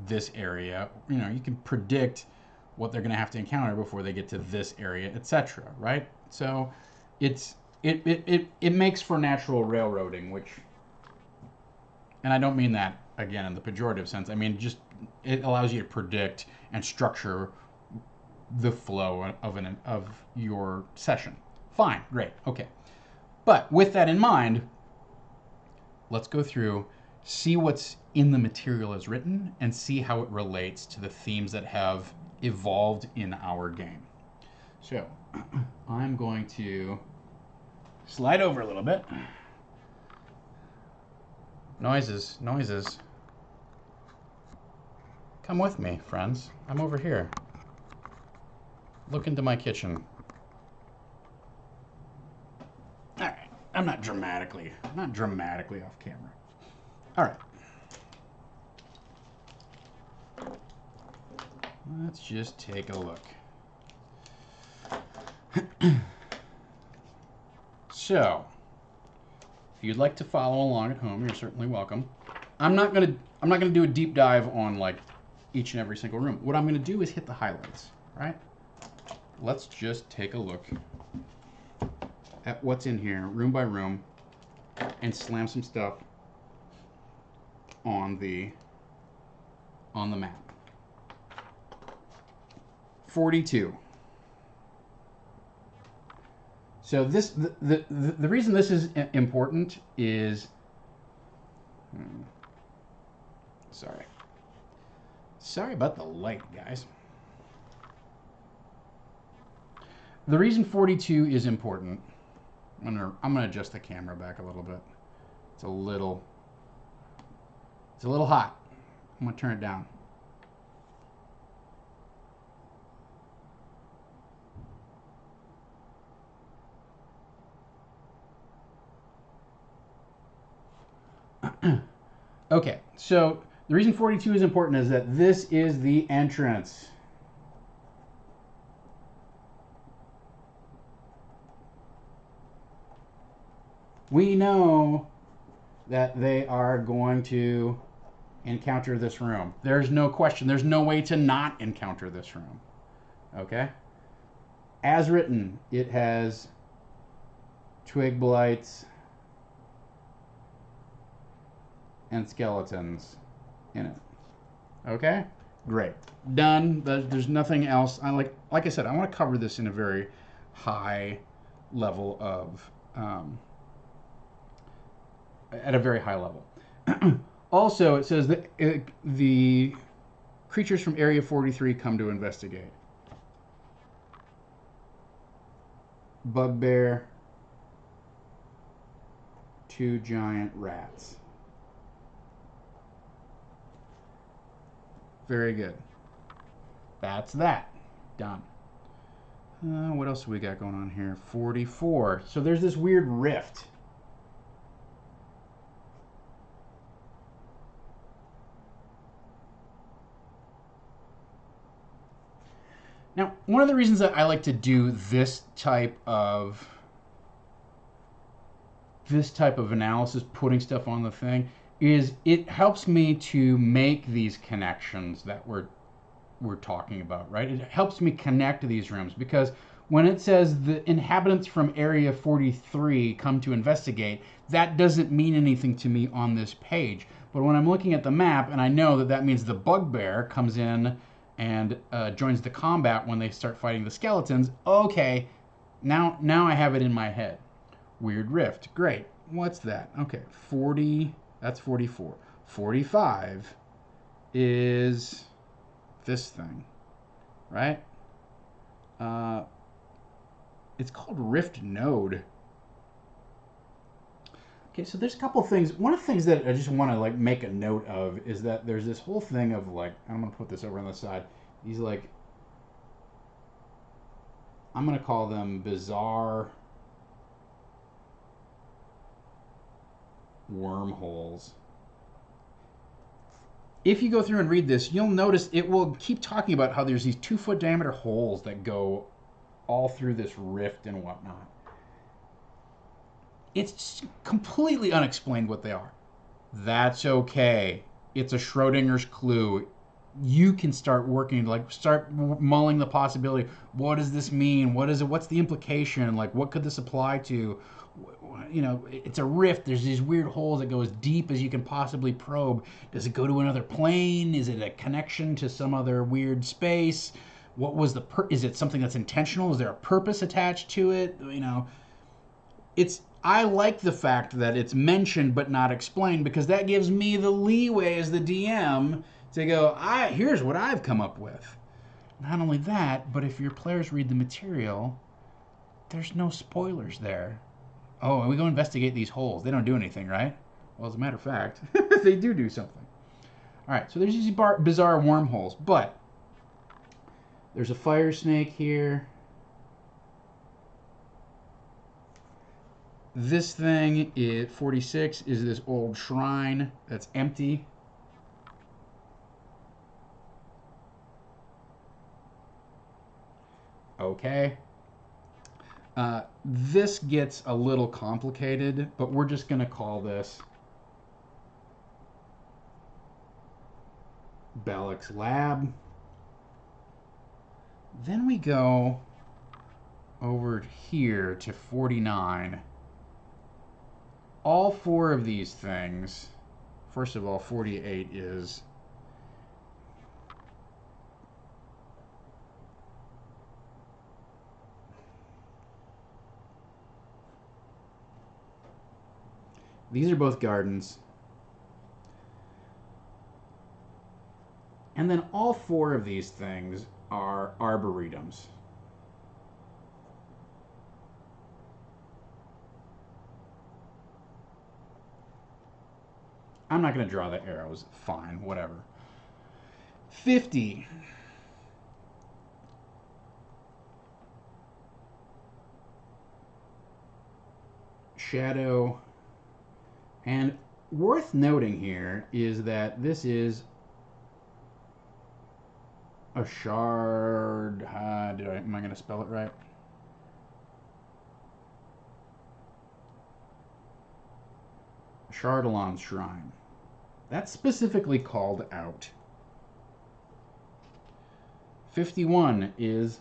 this area. You know, you can predict what they're going to have to encounter before they get to this area, etc. Right? So it makes for natural railroading, which, and I don't mean that again in the pejorative sense. I mean, just it allows you to predict and structure the flow of your session. Fine, great, okay. But with that in mind, let's go through, see what's in the material as written, and see how it relates to the themes that have evolved in our game. So I'm going to slide over a little bit. Noises. Come with me, friends. I'm over here. Look into my kitchen. All right. I'm not dramatically off camera. All right. Let's just take a look. So, if you'd like to follow along at home, you're certainly welcome. I'm not gonna do a deep dive on like each and every single room. What I'm gonna do is hit the highlights. right? Let's just take a look at what's in here, room by room, and slam some stuff on the map. 42. So this the reason this is important is sorry about the light, guys. The reason 42 is important. I'm gonna adjust the camera back a little bit. It's a little hot. I'm gonna turn it down. Okay, so the reason 42 is important is that this is the entrance. We know that they are going to encounter this room. There's no question. There's no way to not encounter this room. Okay? As written, it has twig blights and skeletons in it. Okay? Great. Done. There's nothing else. Like I said, I want to cover this in a very high level of at a very high level. Also, it says that the creatures from Area 43 come to investigate. Bugbear, 2 giant rats. Very good. That's that. Done. What else do we got going on here? 44. So there's this weird rift. Now, one of the reasons that I like to do this type of analysis, putting stuff on the thing, is it helps me to make these connections that we're talking about, right? It helps me connect these rooms, because when it says the inhabitants from Area 43 come to investigate, that doesn't mean anything to me on this page. But when I'm looking at the map and I know that that means the bugbear comes in and joins the combat when they start fighting the skeletons, okay, now I have it in my head. Weird rift, great. What's that? Okay, 40, that's 44. 45 is this thing, right? It's called Rift Node. Okay, so there's a couple things. One of the things that I just want to like make a note of is that there's this whole thing of like, I'm gonna put this over on the side. These like, I'm gonna call them bizarre wormholes. If you go through and read this, you'll notice it will keep talking about how there's these 2-foot diameter holes that go all through this rift and whatnot. It's completely unexplained what they are. That's okay. It's a Schrodinger's clue. You can start working, like start mulling the possibility. What does this mean? What is it? What's the implication? Like, what could this apply to? You know, it's a rift. There's these weird holes that go as deep as you can possibly probe. Does it go to another plane? Is it a connection to some other weird space? What was the is it something that's intentional? Is there a purpose attached to it? You know, I like the fact that it's mentioned but not explained, because that gives me the leeway as the DM to go, here's what I've come up with. Not only that, but if your players read the material, there's no spoilers there. Oh, and we go investigate these holes. They don't do anything, right? Well, as a matter of fact, they do something. All right, so there's these bizarre wormholes, but there's a fire snake here. This thing, 46, is this old shrine that's empty. Okay. This gets a little complicated, but we're just going to call this Balak's Lab. Then we go over here to 49. All four of these things, first of all, 48 is these are both gardens. And then all four of these things are arboretums. I'm not going to draw the arrows. Fine, whatever. 50. Shadow. And worth noting here is that this is a shard. Am I going to spell it right? Chardalon's Shrine. That's specifically called out. 51 is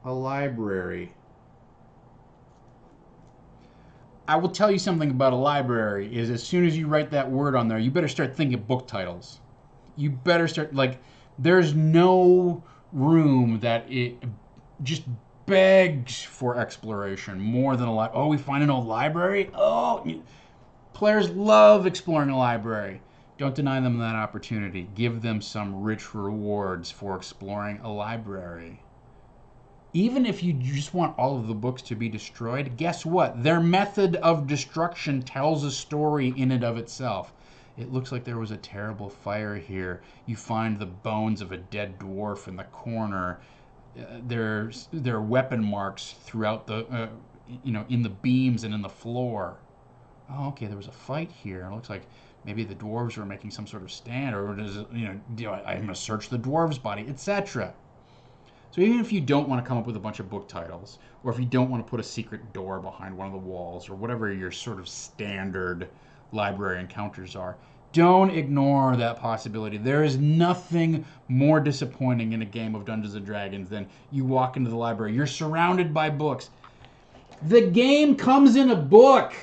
a library. I will tell you something about a library is as soon as you write that word on there, you better start thinking book titles. You better start, like, there's no room that it just begs for exploration more than a library. Oh, we find an old library? Oh, players love exploring a library. Don't deny them that opportunity. Give them some rich rewards for exploring a library. Even if you just want all of the books to be destroyed, guess what? Their method of destruction tells a story in and of itself. It looks like there was a terrible fire here. You find the bones of a dead dwarf in the corner. There are weapon marks throughout the, in the beams and in the floor. Oh, okay, there was a fight here. It looks like maybe the dwarves were making some sort of stand, or does it, I'm going to search the dwarves' body, etc. So even if you don't want to come up with a bunch of book titles, or if you don't want to put a secret door behind one of the walls, or whatever your sort of standard library encounters are, don't ignore that possibility. There is nothing more disappointing in a game of Dungeons & Dragons than you walk into the library. You're surrounded by books. The game comes in a book.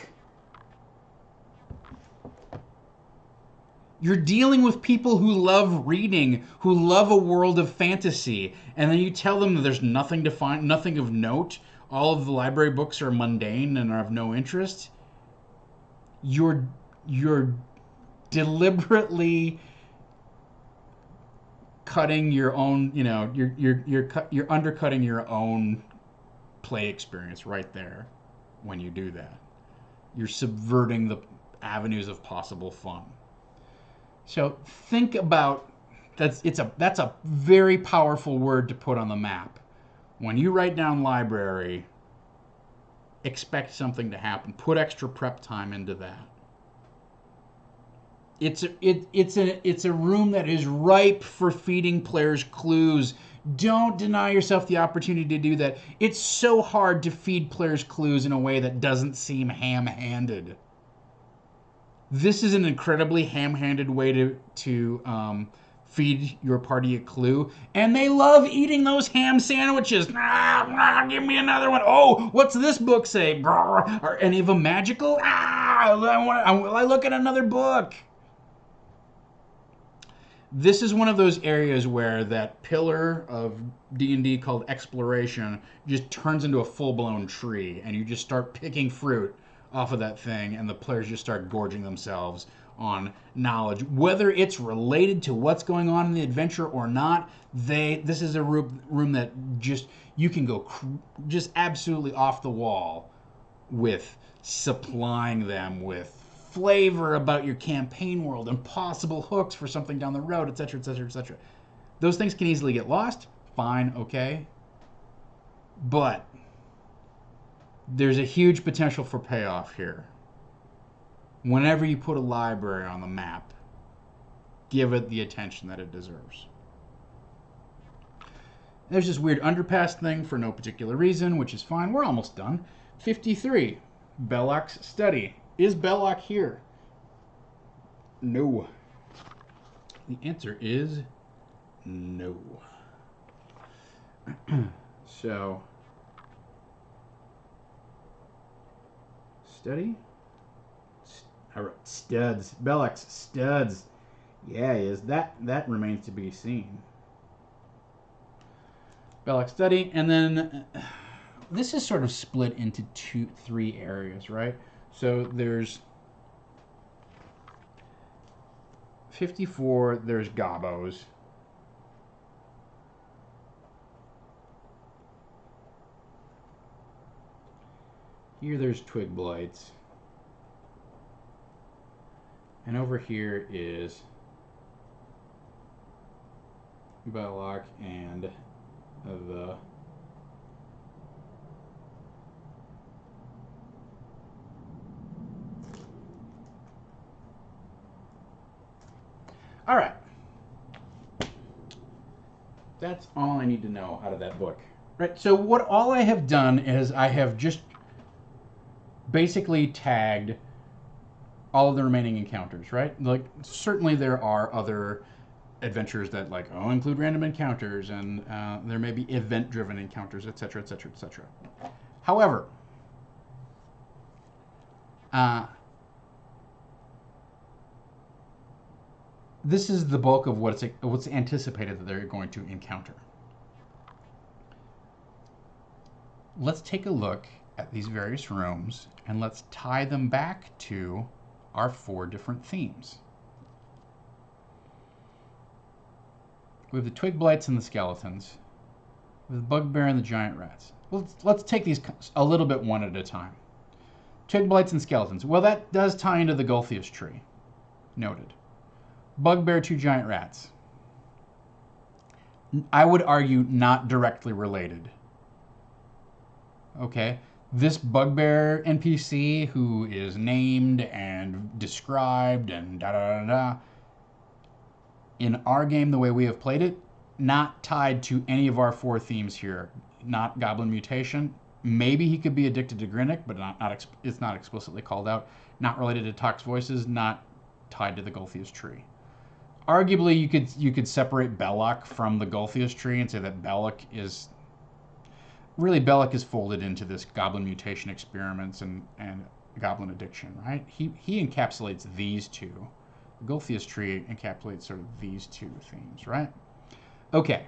You're dealing with people who love reading, who love a world of fantasy, and then you tell them that there's nothing to find, nothing of note. All of the library books are mundane and are of no interest. You're deliberately cutting your own, you're undercutting your own play experience right there when you do that. You're subverting the avenues of possible fun. So think about that's a very powerful word to put on the map. When you write down library, expect something to happen. Put extra prep time into that. It's a room that is ripe for feeding players clues. Don't deny yourself the opportunity to do that. It's so hard to feed players clues in a way that doesn't seem ham-handed. This is an incredibly ham-handed way to feed your party a clue, and they love eating those ham sandwiches. Give me another one. Oh, what's this book say? Are any of them magical? I look at another book. This is one of those areas where that pillar of D&D called exploration just turns into a full-blown tree, and you just start picking fruit off of that thing, and the players just start gorging themselves on knowledge, whether it's related to what's going on in the adventure or not. This is a room that just you can go just absolutely off the wall with supplying them with flavor about your campaign world and possible hooks for something down the road, etc., etc., etc. Those things can easily get lost. Fine, okay, but there's a huge potential for payoff here. Whenever you put a library on the map, give it the attention that it deserves. There's this weird underpass thing for no particular reason, which is fine. We're almost done. 53. Belloc's study. Is Belloc here? No. The answer is no. So, study. I wrote studs. Belloc's studs. Yeah, he is. That remains to be seen. Belloc study, and then this is sort of split into three areas, right? So there's 54. There's gobos. Here there's twig blights. And over here is Belloc and the all right. That's all I need to know out of that book. Right. So what all I have done is I have just basically tagged all of the remaining encounters, right? Like certainly there are other adventures that like include random encounters, and there may be event-driven encounters, etc., etc., etc. However, this is the bulk of what's anticipated that they're going to encounter. Let's take a look at these various rooms and let's tie them back to our 4 different themes. We have the twig blights and the skeletons. We have the bugbear and the giant rats. Let's take these a little bit one at a time. Twig blights and skeletons. Well, that does tie into the Gulthias tree. Noted. Bugbear, 2 giant rats. I would argue not directly related. Okay. This bugbear NPC who is named and described and da-da-da-da, in our game, the way we have played it, not tied to any of our 4 themes here. Not goblin mutation. Maybe he could be addicted to Grinnick, but it's not explicitly called out. Not related to Tox Voices, not tied to the Gulthias tree. Arguably, you could separate Belloc from the Gulthias tree and say that Belloc is folded into this goblin mutation experiments and goblin addiction, right? He encapsulates these two. The Gulthias tree encapsulates sort of these 2 themes, right? Okay,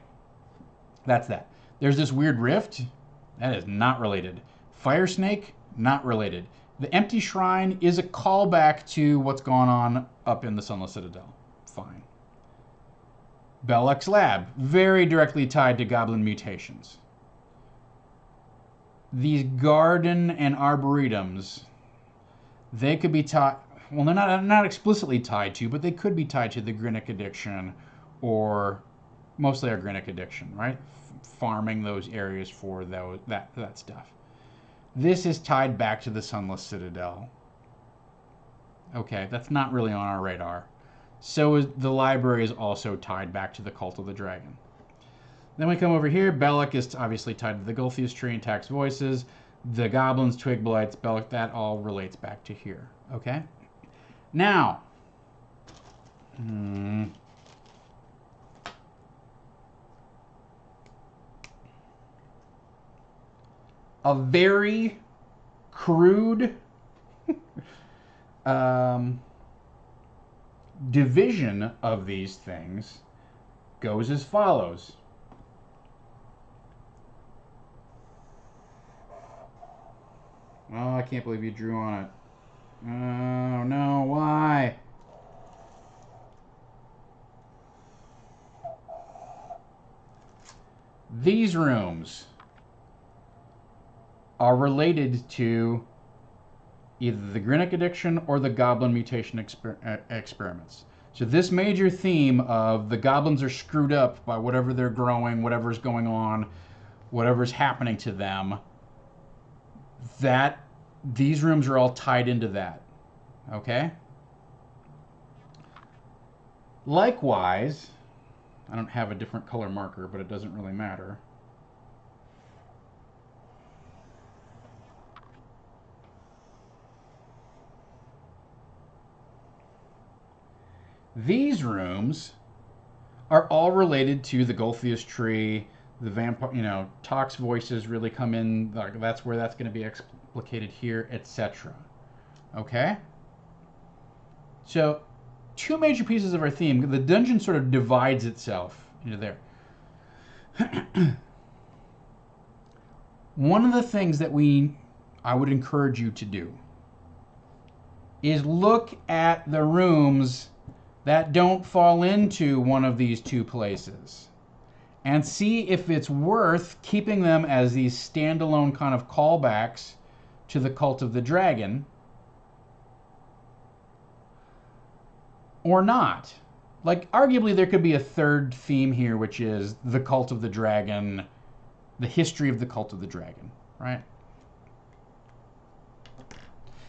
that's that. There's this weird rift. That is not related. Fire snake, not related. The empty shrine is a callback to what's going on up in the Sunless Citadel. Fine. Belloc's lab, very directly tied to goblin mutations. These garden and arboretums, they could be tied. Well, they're not explicitly tied to, but they could be tied to the Grinnick addiction, or mostly our Grinnick addiction, right? Farming those areas for that stuff. This is tied back to the Sunless Citadel. Okay, that's not really on our radar. So is the library is also tied back to the Cult of the Dragon. Then we come over here. Belloc is obviously tied to the Gulthias tree and Tax Voices. The goblins, twig blights, Belloc, that all relates back to here. Okay? Now, a very crude division of these things goes as follows. Oh, I can't believe you drew on it. Oh, no, why? These rooms are related to either the Grinnick addiction or the goblin mutation experiments. So this major theme of the goblins are screwed up by whatever they're growing, whatever's going on, whatever's happening to them, that these rooms are all tied into that. Okay? Likewise, I don't have a different color marker, but it doesn't really matter. These rooms are all related to the Gulthias tree, the vampire, Tox voices really come in. Like, that's where that's going to be explicated here, etc. Okay? So, two major pieces of our theme. The dungeon sort of divides itself into there. One of the things that I would encourage you to do is look at the rooms that don't fall into one of these two places and see if it's worth keeping them as these standalone kind of callbacks to the Cult of the Dragon or not. Like, arguably there could be a third theme here, which is the Cult of the Dragon, the history of the Cult of the Dragon, right?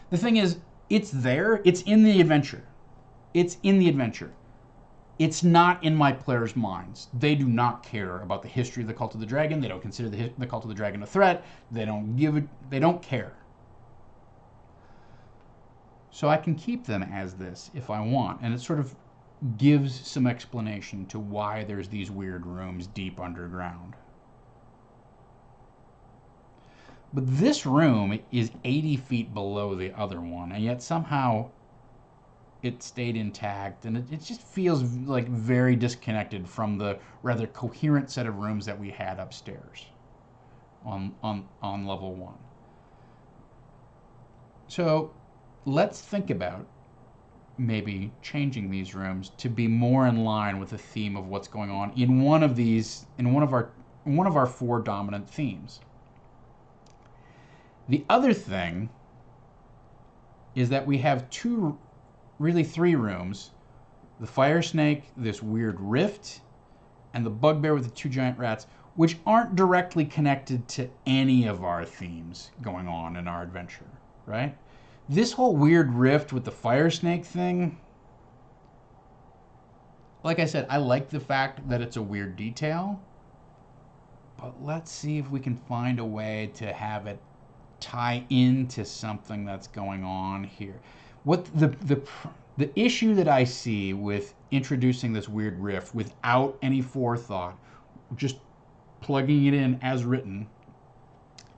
The thing is, it's there, it's in the adventure. It's in the adventure. It's not in my players' minds. They do not care about the history of the Cult of the Dragon. They don't consider the Cult of the Dragon a threat. They don't care. So I can keep them as this if I want, and it sort of gives some explanation to why there's these weird rooms deep underground. But this room is 80 feet below the other one, and yet somehow it stayed intact, and it just feels like very disconnected from the rather coherent set of rooms that we had upstairs on level 1. So let's think about maybe changing these rooms to be more in line with the theme of what's going on in one of our 4 dominant themes. The other thing is that we have really 3 rooms: the fire snake, this weird rift, and the bugbear with the 2 giant rats, which aren't directly connected to any of our themes going on in our adventure, right? This whole weird rift with the fire snake thing, like I said, I like the fact that it's a weird detail, but let's see if we can find a way to have it tie into something that's going on here. What the issue that I see with introducing this weird rift without any forethought, just plugging it in as written,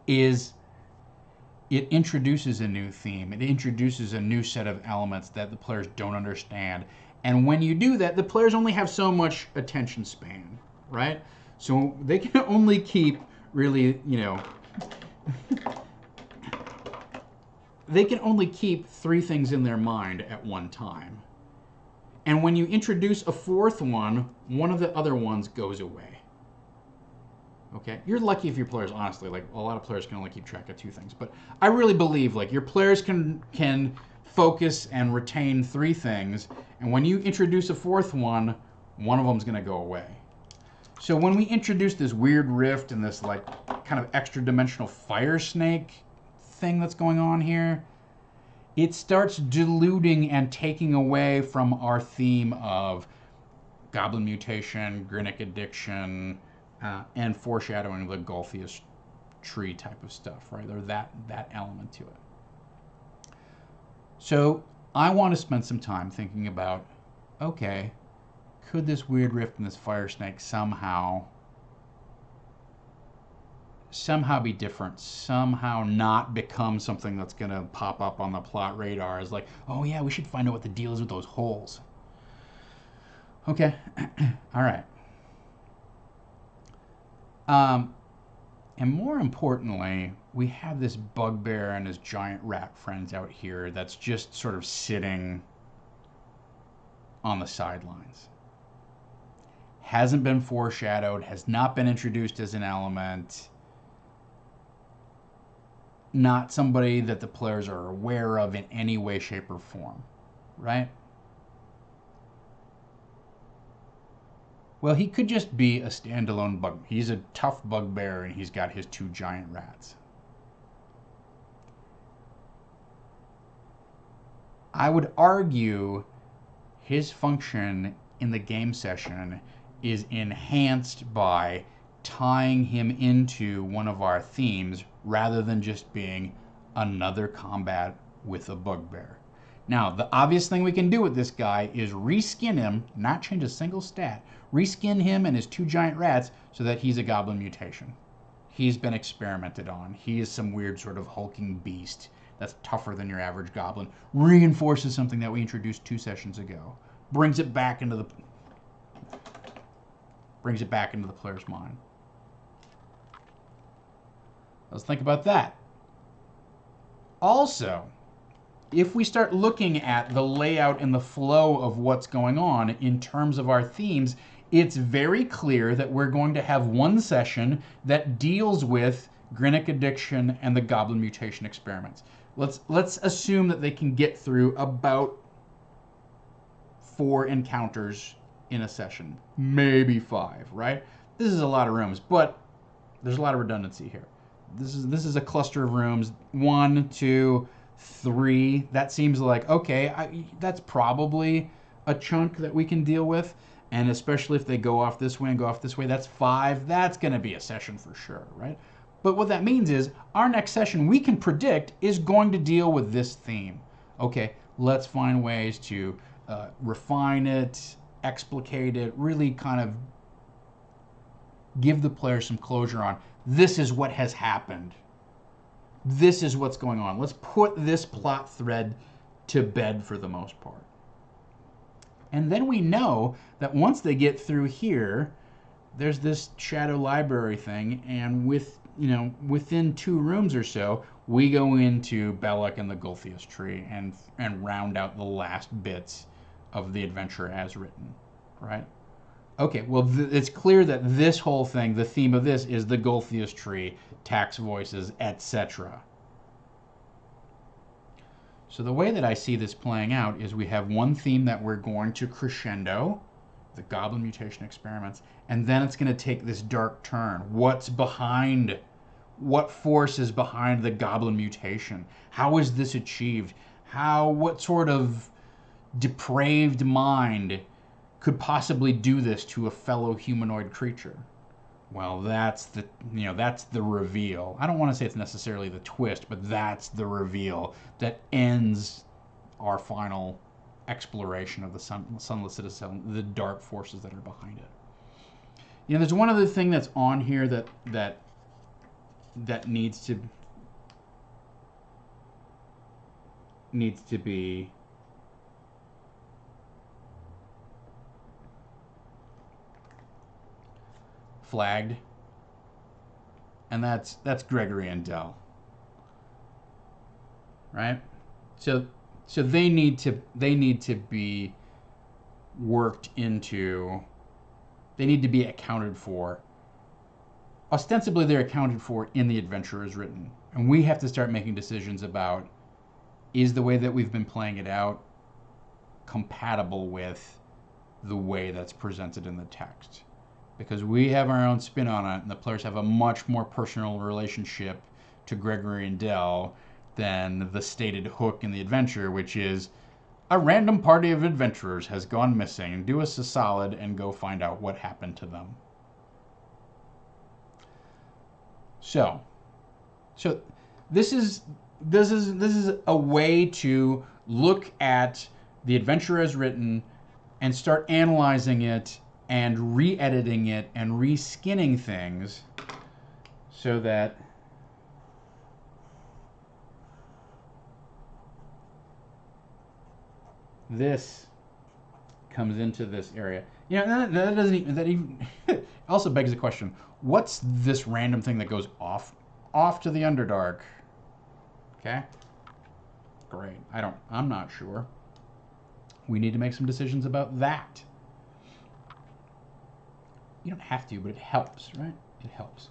is it introduces a new theme. It introduces a new set of elements that the players don't understand. And when you do that, the players only have so much attention span, right? So they can only keep really, they can only keep 3 things in their mind at one time. And when you introduce a 4th one, one of the other ones goes away. Okay, you're lucky if your players, honestly, like a lot of players can only keep track of 2 things, but I really believe like your players can focus and retain 3 things, and when you introduce a 4th one of them's going to go away. So when we introduce this weird rift and this like kind of extra dimensional fire snake thing that's going on here, it starts diluting and taking away from our theme of goblin mutation, Grinnick addiction, and foreshadowing the Golthius tree type of stuff, right? Or that element to it. So I want to spend some time thinking about, okay, could this weird rift in this fire snake somehow be different, somehow not become something that's going to pop up on the plot radar as like, oh yeah, we should find out what the deal is with those holes. Okay, all right. And more importantly, we have this bugbear and his giant rat friends out here that's just sort of sitting on the sidelines. Hasn't been foreshadowed, has not been introduced as an element, not somebody that the players are aware of in any way, shape, or form, right? Well, he could just be a standalone bug. He's a tough bugbear, and he's got his 2 giant rats. I would argue his function in the game session is enhanced by tying him into one of our themes rather than just being another combat with a bugbear. Now, the obvious thing we can do with this guy is reskin him, not change a single stat, reskin him and his 2 giant rats so that he's a goblin mutation. He's been experimented on. He is some weird sort of hulking beast that's tougher than your average goblin. Reinforces something that we introduced 2 sessions ago. Brings it back into the player's mind. Let's think about that. Also, if we start looking at the layout and the flow of what's going on in terms of our themes, it's very clear that we're going to have one session that deals with Grinnick addiction and the goblin mutation experiments. Let's assume that they can get through about 4 encounters in a session, maybe 5, right? This is a lot of rooms, but there's a lot of redundancy here. This is a cluster of rooms, 1, 2, 3. That seems like, okay, that's probably a chunk that we can deal with. And especially if they go off this way and go off this way, that's 5. That's going to be a session for sure, right? But what that means is our next session we can predict is going to deal with this theme. Okay, let's find ways to refine it, explicate it, really kind of give the player some closure on this is what has happened. This is what's going on. Let's put this plot thread to bed for the most part. And then we know that once they get through here, there's this shadow library thing, and within 2 rooms or so, we go into Belloc and the Gulthias tree and round out the last bits of the adventure as written, right? Okay, well, it's clear that this whole thing, the theme of this, is the Gulthias tree, tax voices, etc. So the way that I see this playing out is we have one theme that we're going to crescendo, the goblin mutation experiments, and then it's going to take this dark turn. What's behind? What force is behind the goblin mutation? How is this achieved? What sort of depraved mind could possibly do this to a fellow humanoid creature? Well, that's the reveal. I don't want to say it's necessarily the twist, but that's the reveal that ends our final exploration of the Sunless Citadel, the dark forces that are behind it. There's one other thing that's on here that needs to be flagged, and that's Gregory and Dell, right? So they need to be worked into. They need to be accounted for. Ostensibly, they're accounted for in the adventure as written, and we have to start making decisions about, is the way that we've been playing it out compatible with the way that's presented in the text? Because we have our own spin on it, and the players have a much more personal relationship to Gregory and Dell than the stated hook in the adventure, which is a random party of adventurers has gone missing. Do us a solid and go find out what happened to them. So this is a way to look at the adventure as written and start analyzing it and re-editing it and re-skinning things so that this comes into this area. That doesn't even, that even also begs the question, what's this random thing that goes off to the Underdark? Okay, great. I'm not sure. We need to make some decisions about that. You don't have to, but it helps, right? It helps.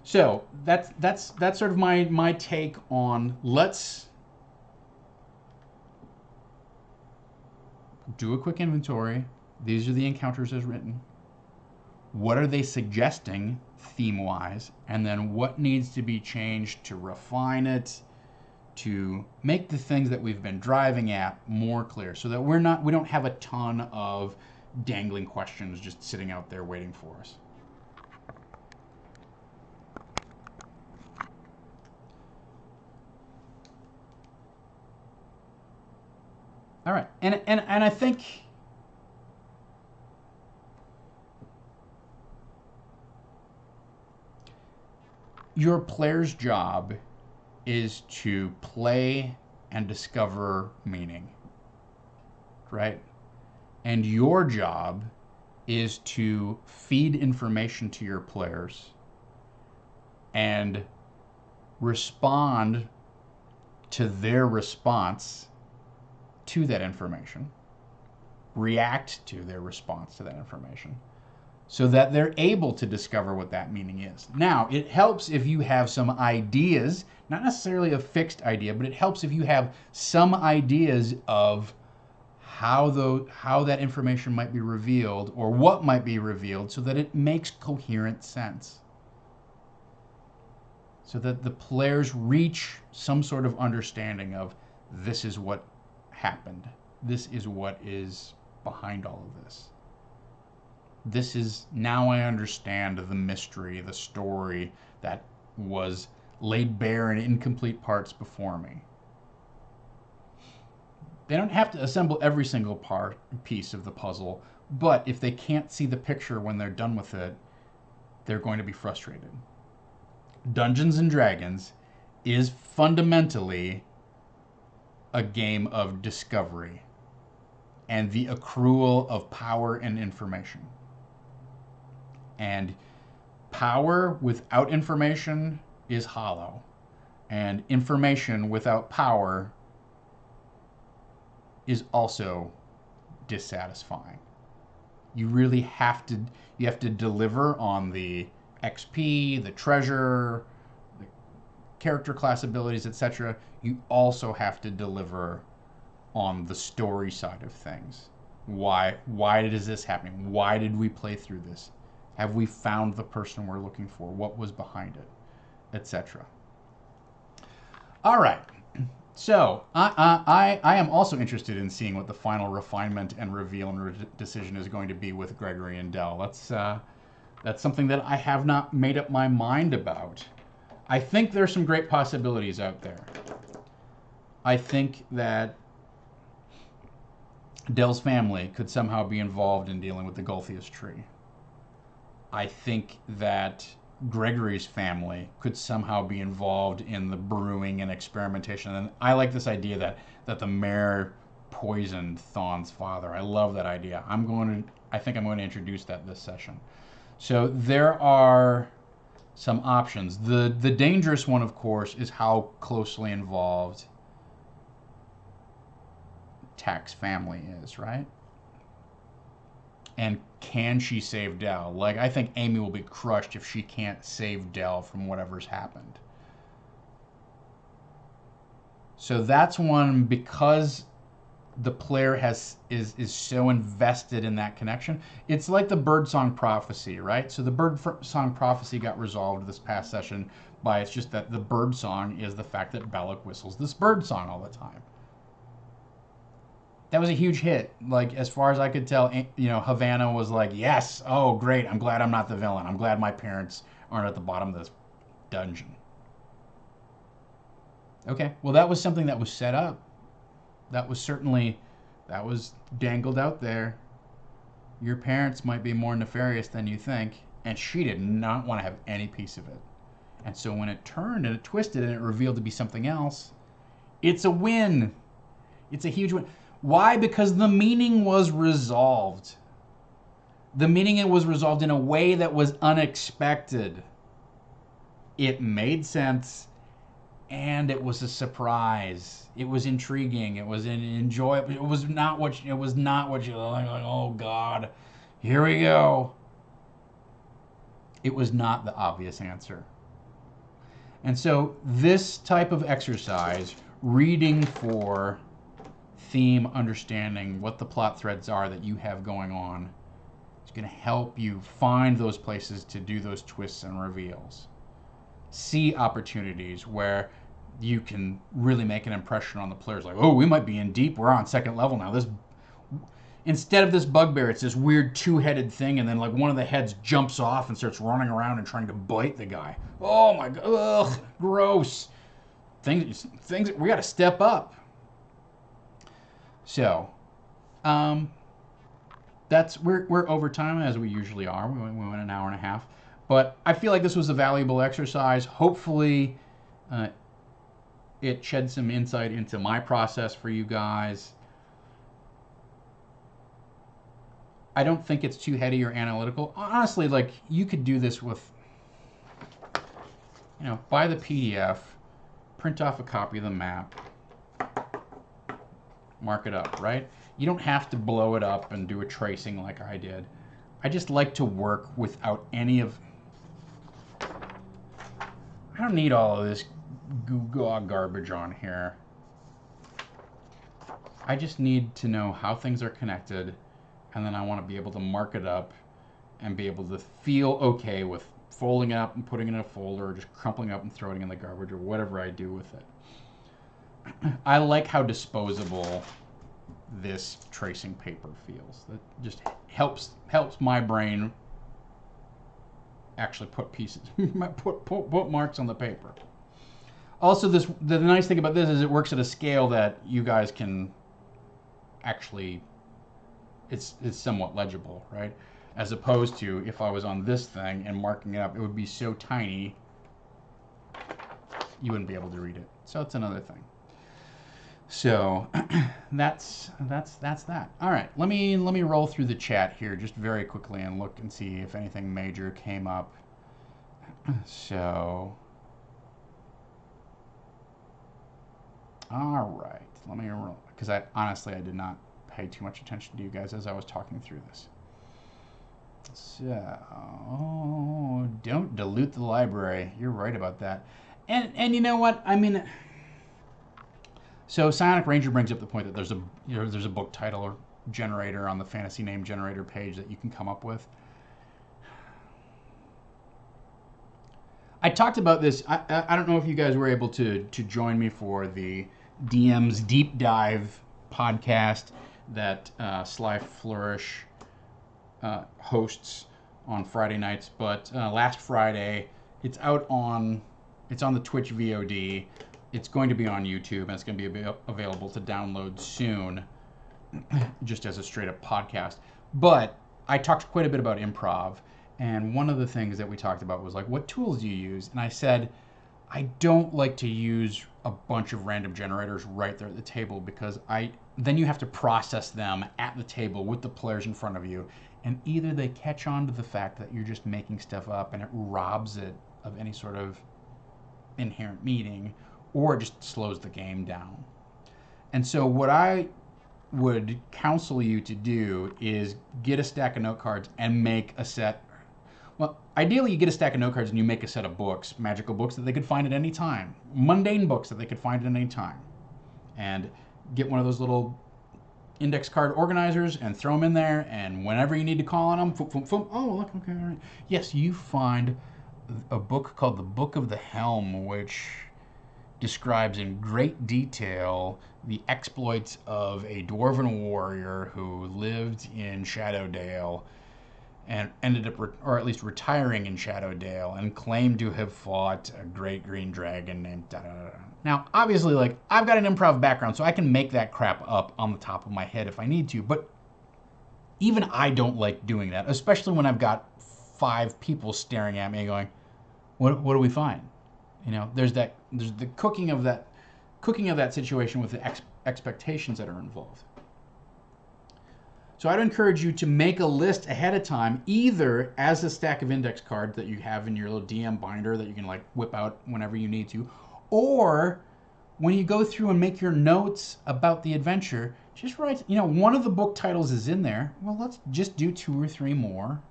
So that's sort of my take on, let's do a quick inventory. These are the encounters as written. What are they suggesting theme-wise? And then what needs to be changed to refine it, to make the things that we've been driving at more clear, so that we don't have a ton of dangling questions just sitting out there waiting for us. All right. And I think your player's job is to play and discover meaning, right? And your job is to feed information to your players and respond to their response to that information, react to their response to that information, so that they're able to discover what that meaning is. Now, it helps if you have some ideas, not necessarily a fixed idea, but it helps if you have some ideas of how that information might be revealed or what might be revealed, so that it makes coherent sense. So that the players reach some sort of understanding of, this is what happened. This is what is behind all of this. This is, now I understand the mystery, the story that was laid bare in incomplete parts before me. They don't have to assemble every single piece of the puzzle, but if they can't see the picture when they're done with it, they're going to be frustrated. Dungeons and Dragons is fundamentally a game of discovery and the accrual of power and information. And power without information is hollow, and information without power is also dissatisfying. You really have to deliver on the XP, the treasure, the character class abilities, etc. You also have to deliver on the story side of things. Why is this happening? Why did we play through this? Have we found the person we're looking for? What was behind it? Etc. All right. So I am also interested in seeing what the final refinement and reveal and decision is going to be with Gregory and Dell. That's something that I have not made up my mind about. I think there's some great possibilities out there. I think that Dell's family could somehow be involved in dealing with the Golthius tree. I think that Gregory's family could somehow be involved in the brewing and experimentation. And I like this idea that the mayor poisoned Thon's father. I love that idea. I think I'm going to introduce that this session. So there are some options. The dangerous one, of course, is how closely involved Tack's family is, right? And can she save Dell? Like, I think Amy will be crushed if she can't save Dell from whatever's happened. So that's one, because the player is so invested in that connection. It's like the Birdsong Prophecy, right? So the Birdsong Prophecy got resolved this past session by, it's just that the birdsong is the fact that Belloc whistles this birdsong all the time. That was a huge hit. Like, as far as I could tell, Havana was like, yes, oh, great, I'm glad I'm not the villain. I'm glad my parents aren't at the bottom of this dungeon. Okay, well, that was something that was set up. That was dangled out there. Your parents might be more nefarious than you think, and she did not want to have any piece of it. And so when it turned and it twisted and it revealed to be something else, it's a win. It's a huge win. Why? Because the meaning was resolved. The meaning was resolved in a way that was unexpected. It made sense, and it was a surprise. It was intriguing. It was enjoyable. It was not what you like. Oh God, here we go. It was not the obvious answer. And so this type of exercise, reading for theme, understanding what the plot threads are that you have going on, is going to help you find those places to do those twists and reveals. See opportunities where you can really make an impression on the players, like, oh, we might be in deep, we're on second level now. Instead of this bugbear, it's this weird two-headed thing, and then like one of the heads jumps off and starts running around and trying to bite the guy. Oh my God, ugh, gross. Things we got to step up. So, we're over time as we usually are. We went an hour and a half, but I feel like this was a valuable exercise. Hopefully, uh, it shed some insight into my process for you guys. I don't think it's too heady or analytical. Honestly, like you could do this with, buy the PDF, print off a copy of the map, mark it up, right? You don't have to blow it up and do a tracing like I did. I just like to work without any of... I don't need all of this goo-gaw garbage on here. I just need to know how things are connected, and then I want to be able to mark it up and be able to feel okay with folding it up and putting it in a folder, or just crumpling up and throwing it in the garbage, or whatever I do with it. I like how disposable this tracing paper feels. That just helps my brain actually put pieces, put marks on the paper. Also, the nice thing about this is it works at a scale that you guys can actually, it's somewhat legible, right? As opposed to if I was on this thing and marking it up, it would be so tiny you wouldn't be able to read it. So it's another thing. So that's that. All right, let me roll through the chat here just very quickly and look and see if anything major came up. So, all right, let me roll, because I did not pay too much attention to you guys as I was talking through this. So, don't dilute the library. You're right about that. And you know what? I mean, so Psionic Ranger brings up the point that there's a book title or generator on the fantasy name generator page that you can come up with. I talked about this. I don't know if you guys were able to join me for the DM's Deep Dive podcast that Sly Flourish hosts on Friday nights, but last Friday it's on the Twitch VOD. It's going to be on YouTube, and it's going to be available to download soon, just as a straight up podcast. But I talked quite a bit about improv, and one of the things that we talked about was like, what tools do you use? And I said, I don't like to use a bunch of random generators right there at the table, because then you have to process them at the table with the players in front of you, and either they catch on to the fact that you're just making stuff up and it robs it of any sort of inherent meaning, or it just slows the game down. And so what I would counsel you to do is get a stack of note cards and make a set. Well, ideally you get a stack of note cards and you make a set of books, magical books that they could find at any time, mundane books that they could find at any time, and get one of those little index card organizers and throw them in there, and whenever you need to call on them, oh, look, okay, all right. Yes, you find a book called The Book of the Helm, which describes in great detail the exploits of a dwarven warrior who lived in Shadowdale and ended up, or at least retiring in Shadowdale, and claimed to have fought a great green dragon named da-da-da-da. Now, obviously, like, I've got an improv background, so I can make that crap up on the top of my head if I need to, but even I don't like doing that, especially when I've got 5 people staring at me going, what do we find? There's the cooking of that situation with the expectations that are involved. So I'd encourage you to make a list ahead of time, either as a stack of index cards that you have in your little DM binder that you can like whip out whenever you need to, or when you go through and make your notes about the adventure, just write, one of the book titles is in there. Well, let's just do 2 or 3 more,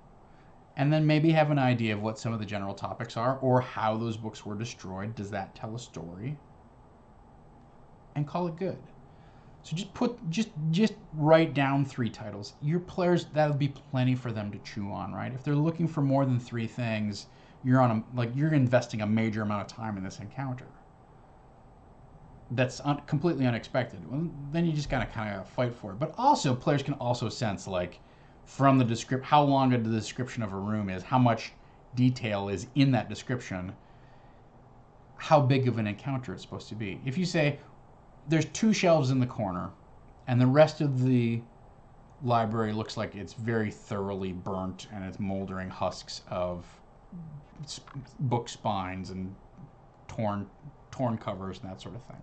and then maybe have an idea of what some of the general topics are, or how those books were destroyed. Does that tell a story? And call it good. So just write down 3 titles. Your players, that'll be plenty for them to chew on, right? If they're looking for more than 3 things, you're investing a major amount of time in this encounter. That's completely unexpected. Well, then you just gotta kind of fight for it. But also, players can also sense, like, from the description, how long the description of a room is, how much detail is in that description, how big of an encounter it's supposed to be. If you say, there's 2 shelves in the corner, and the rest of the library looks like it's very thoroughly burnt and it's moldering husks of book spines and torn covers and that sort of thing.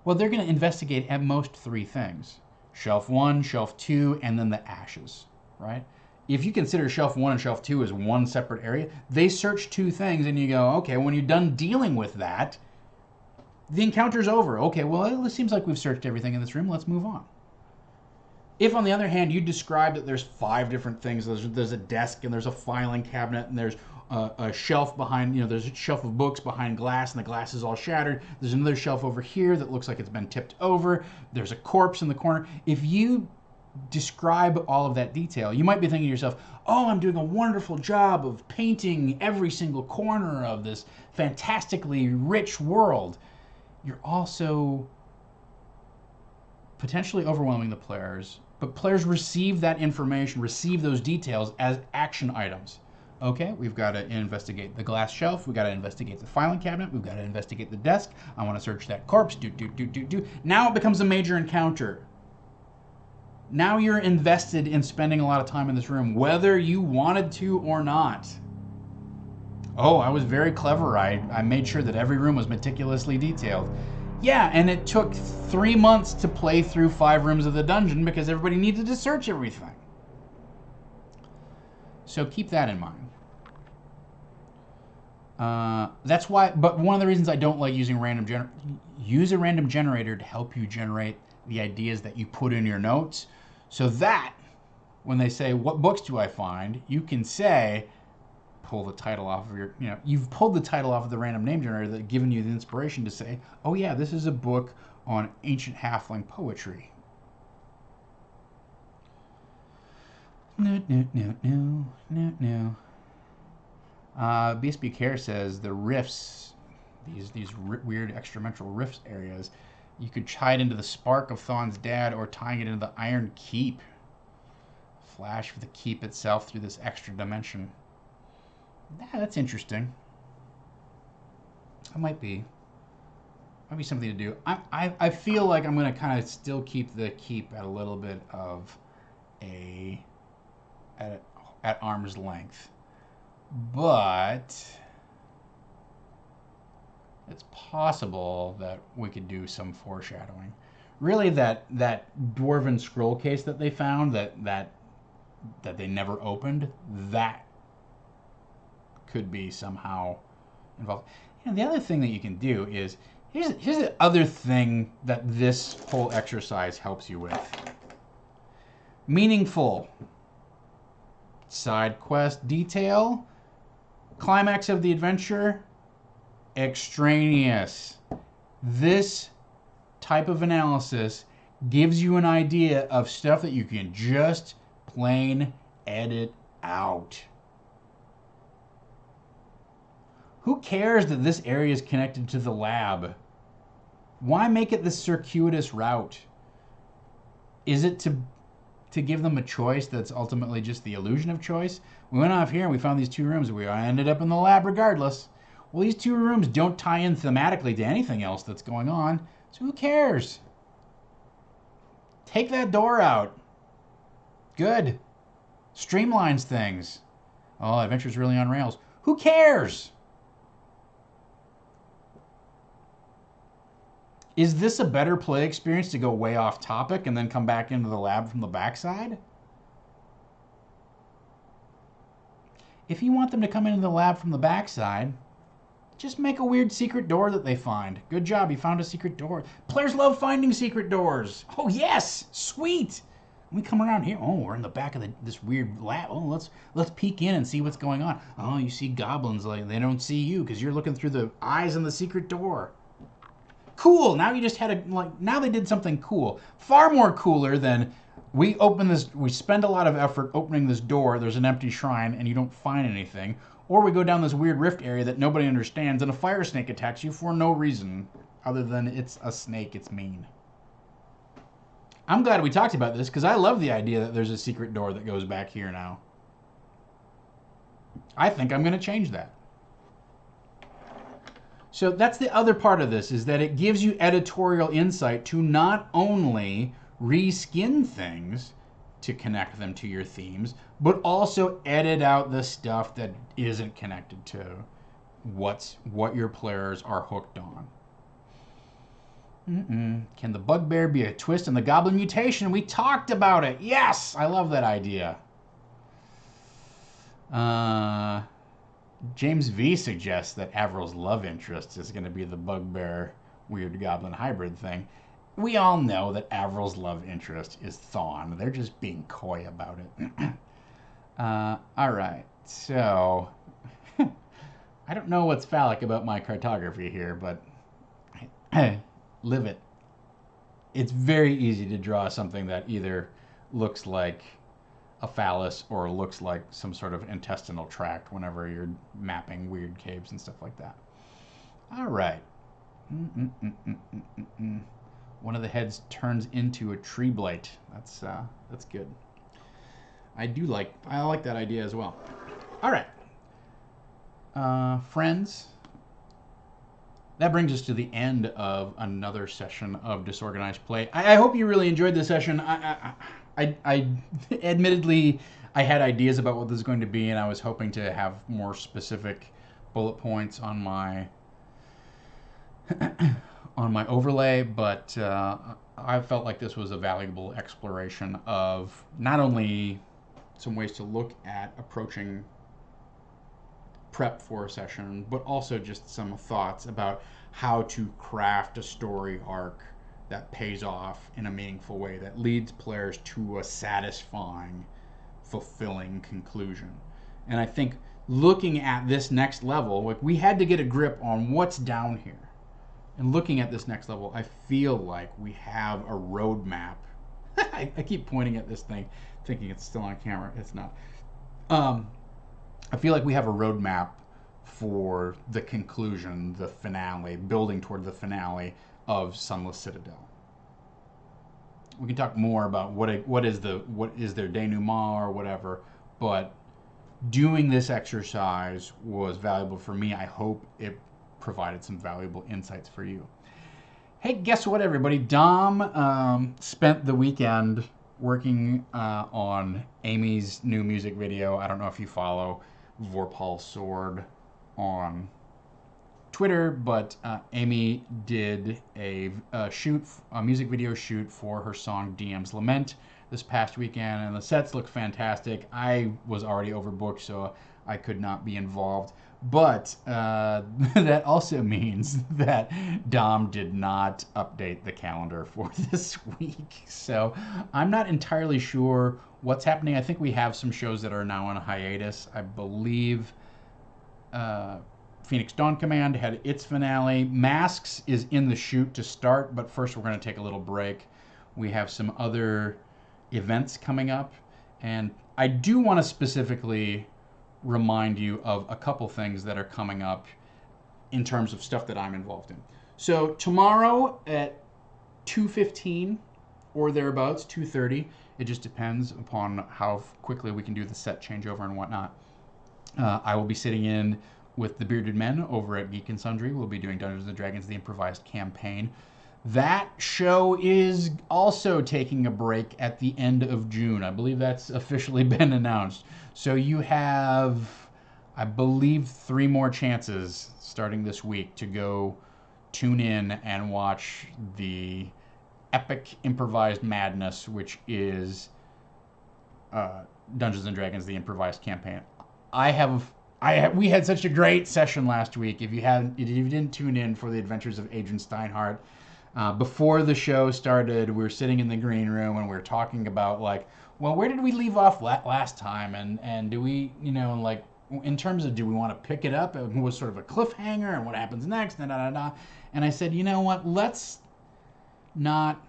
Well, they're going to investigate at most 3 things. Shelf 1, Shelf 2, and then the ashes, right? If you consider Shelf 1 and Shelf 2 as one separate area, they search 2 things and you go, okay, when you're done dealing with that, the encounter's over. Okay, well, it seems like we've searched everything in this room. Let's move on. If, on the other hand, you describe that there's 5 different things, there's a desk and there's a filing cabinet and there's a shelf behind, there's a shelf of books behind glass and the glass is all shattered. There's another shelf over here that looks like it's been tipped over. There's a corpse in the corner. If you describe all of that detail, you might be thinking to yourself, oh, I'm doing a wonderful job of painting every single corner of this fantastically rich world. You're also potentially overwhelming the players, but players receive that information, receive those details as action items. Okay, we've got to investigate the glass shelf. We've got to investigate the filing cabinet. We've got to investigate the desk. I want to search that corpse. Now it becomes a major encounter. Now you're invested in spending a lot of time in this room, whether you wanted to or not. Oh, I was very clever. I made sure that every room was meticulously detailed. Yeah, and it took 3 months to play through 5 rooms of the dungeon because everybody needed to search everything. So keep that in mind. That's why, but one of the reasons I don't like using use a random generator to help you generate the ideas that you put in your notes, so that when they say, what books do I find, you can say, pull the title off of your, you've pulled the title off of the random name generator that's given you the inspiration to say, oh yeah, this is a book on ancient halfling poetry. No. BSB Care says the rifts, these weird extramental rifts areas, you could tie it into the spark of Thon's dad or tying it into the Iron Keep. Flash for the keep itself through this extra dimension. Yeah, that's interesting. That might be something to do. I feel like I'm going to kind of still keep the keep at a little bit of at arm's length. But it's possible that we could do some foreshadowing. Really, that dwarven scroll case that they found that they never opened, that could be somehow involved. The other thing that you can do is, here's the other thing that this whole exercise helps you with. Meaningful. Side quest detail. Climax of the adventure. Extraneous. This type of analysis gives you an idea of stuff that you can just plain edit out. Who cares that this area is connected to the lab? Why make it this circuitous route? Is it to give them a choice that's ultimately just the illusion of choice? We went off here and we found these 2 rooms. We ended up in the lab regardless. Well, these 2 rooms don't tie in thematically to anything else that's going on, so who cares? Take that door out. Good. Streamlines things. Oh, adventure's really on rails. Who cares? Is this a better play experience to go way off topic and then come back into the lab from the backside? If you want them to come into the lab from the backside, just make a weird secret door that they find. Good job, you found a secret door. Players love finding secret doors. Oh yes, sweet. We come around here. Oh, we're in the back of this weird lab. Oh, let's peek in and see what's going on. Oh, you see goblins, like they don't see you because you're looking through the eyes in the secret door. Cool. Now you just had now they did something cool. Far more cooler than we open this, we spend a lot of effort opening this door, there's an empty shrine and you don't find anything. Or we go down this weird rift area that nobody understands and a fire snake attacks you for no reason other than it's a snake, it's mean. I'm glad we talked about this because I love the idea that there's a secret door that goes back here now. I think I'm going to change that. So that's the other part of this, is that it gives you editorial insight to not only reskin things to connect them to your themes, but also edit out the stuff that isn't connected to what your players are hooked on. Can the bugbear be a twist on the goblin mutation? We talked about it. Yes, I love that idea. James V suggests that Averil's love interest is going to be the bugbear weird goblin hybrid thing. We all know that Averil's love interest is Thawne. They're just being coy about it. All right, so I don't know what's phallic about my cartography here, but live it. It's very easy to draw something that either looks like a phallus or looks like some sort of intestinal tract whenever you're mapping weird caves and stuff like that. All right. One of the heads turns into a tree blight. That's good. I like that idea as well. All right. Friends, that brings us to the end of another session of Disorganized Play. I hope you really enjoyed this session. I admittedly, I had ideas about what this is going to be, and I was hoping to have more specific bullet points on my on my overlay, but I felt like this was a valuable exploration of not only some ways to look at approaching prep for a session, but also just some thoughts about how to craft a story arc that pays off in a meaningful way, that leads players to a satisfying, fulfilling conclusion. And I think looking at this next level, like, we had to get a grip on what's down here. And looking at this next level, I feel like we have a roadmap. I keep pointing at this thing, thinking it's still on camera. It's not. I feel like we have a roadmap for the conclusion, the finale, building toward the finale of Sunless Citadel. We can talk more about what is their denouement or whatever, but doing this exercise was valuable for me. I hope it provided some valuable insights for you. Hey, guess what, everybody? Dom spent the weekend working on Amy's new music video. I don't know if you follow Vorpal Sword on Twitter, but Amy did a music video shoot for her song DM's Lament this past weekend, and the sets look fantastic. I was already overbooked, so I could not be involved. But that also means that Dom did not update the calendar for this week. So I'm not entirely sure what's happening. I think we have some shows that are now on a hiatus. I believe Phoenix Dawn Command had its finale. Masks is in the shoot to start, but first we're going to take a little break. We have some other events coming up, and I do want to specifically remind you of a couple things that are coming up in terms of stuff that I'm involved in. So tomorrow at 2:15 or thereabouts, 2:30, it just depends upon how quickly we can do the set changeover and whatnot. I will be sitting in with the Bearded Men over at Geek and Sundry. We'll be doing Dungeons & Dragons, the improvised campaign. That show is also taking a break at the end of June. I believe that's officially been announced. So you have, I believe, 3 more chances starting this week to go tune in and watch the epic improvised madness, which is Dungeons & Dragons, the improvised campaign. We had such a great session last week. If you didn't tune in for the Adventures of Adrian Steinhardt, before the show started, we were sitting in the green room and we were talking about, like, well, where did we leave off last time? And do we, like, in terms of, do we want to pick it up? It was sort of a cliffhanger and what happens next, and And I said, you know what? Let's not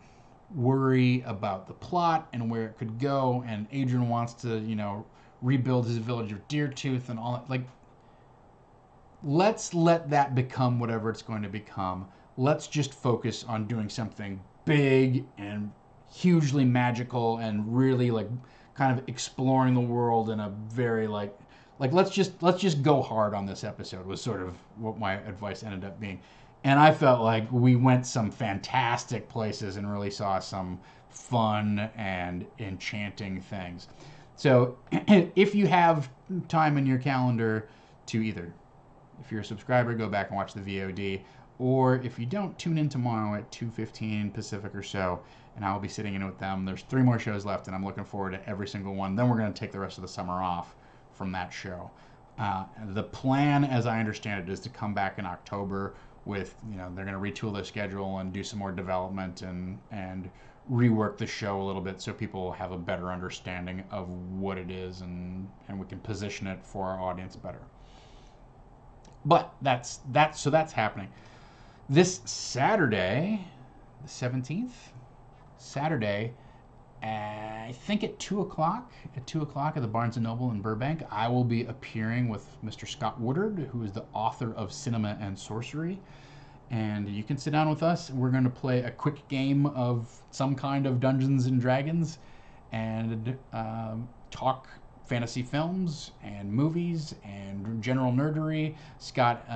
worry about the plot and where it could go. And Adrian wants to, rebuild his village of Deertooth and all that. Like, let's let that become whatever it's going to become. Let's just focus on doing something big and hugely magical and really, like, kind of exploring the world in a very, like, Like let's just go hard on this episode was sort of what my advice ended up being. And I felt like we went some fantastic places and really saw some fun and enchanting things. So if you have time in your calendar to either, if you're a subscriber, go back and watch the VOD, or if you don't, tune in tomorrow at 2:15 Pacific or so, and I'll be sitting in with them. There's 3 more shows left, and I'm looking forward to every single one. Then we're going to take the rest of the summer off from that show. The plan, as I understand it, is to come back in October with, they're going to retool their schedule and do some more development and rework the show a little bit so people have a better understanding of what it is, and we can position it for our audience better. But that's happening. This Saturday, the 17th, Saturday, I think at 2 o'clock, at the Barnes & Noble in Burbank, I will be appearing with Mr. Scott Woodard, who is the author of Cinema and Sorcery. And you can sit down with us. We're going to play a quick game of some kind of Dungeons and Dragons and talk fantasy films and movies and general nerdery. Scott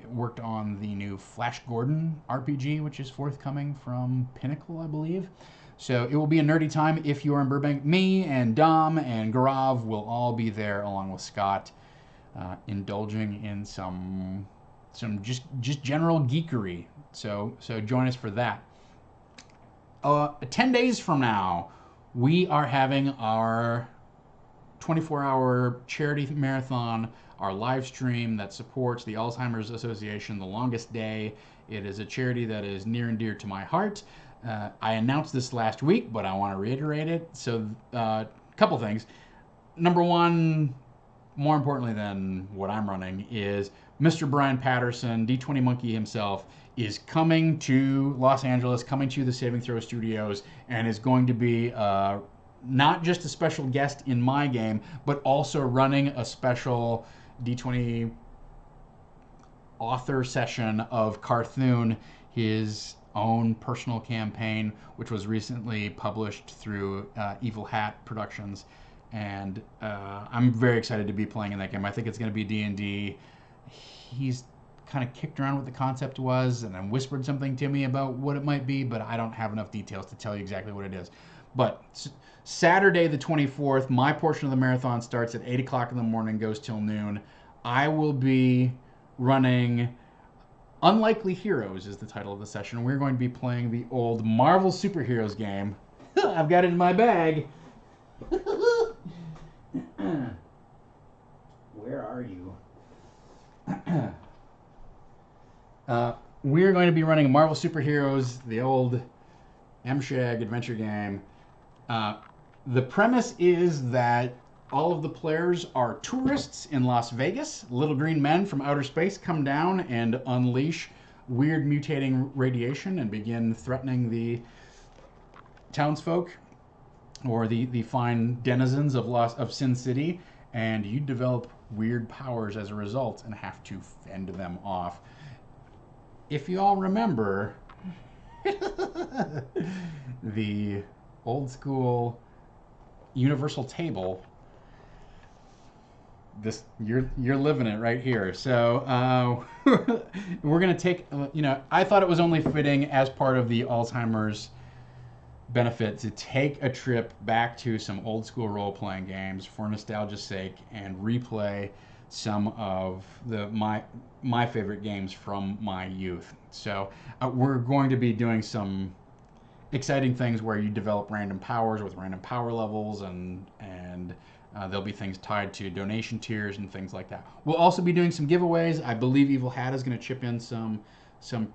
worked on the new Flash Gordon RPG, which is forthcoming from Pinnacle, I believe. So it will be a nerdy time if you are in Burbank. Me and Dom and Gaurav will all be there along with Scott, indulging in some just general geekery. So join us for that. 10 days from now, we are having our 24-hour charity marathon, our live stream that supports the Alzheimer's Association, The Longest Day. It is a charity that is near and dear to my heart. I announced this last week, but I want to reiterate it. So a couple things. Number one, more importantly than what I'm running, is Mr. Brian Patterson, D20 Monkey himself, is coming to Los Angeles, coming to the Saving Throw Studios, and is going to be not just a special guest in my game, but also running a special D20 author session of Carthoon, his own personal campaign, which was recently published through Evil Hat Productions. And I'm very excited to be playing in that game. I think it's going to be D&D. He's kind of kicked around what the concept was and then whispered something to me about what it might be, but I don't have enough details to tell you exactly what it is. But Saturday the 24th, my portion of the marathon starts at 8 o'clock in the morning, goes till noon. I will be running Unlikely Heroes is the title of the session. We're going to be playing the old Marvel Superheroes game. I've got it in my bag. Where are you? We're going to be running Marvel Superheroes, the old M-Shag adventure game. The premise is that all of the players are tourists in Las Vegas. Little green men from outer space come down and unleash weird mutating radiation and begin threatening the townsfolk, or the fine denizens of Sin City, and you develop weird powers as a result and have to fend them off. If you all remember the old school universal table, this you're living it right here. So we're gonna take, I thought it was only fitting as part of the Alzheimer's benefit to take a trip back to some old school role-playing games for nostalgia's sake and replay some of my favorite games from my youth. So we're going to be doing some exciting things where you develop random powers with random power levels, and there'll be things tied to donation tiers and things like that. We'll also be doing some giveaways. I believe Evil Hat is going to chip in some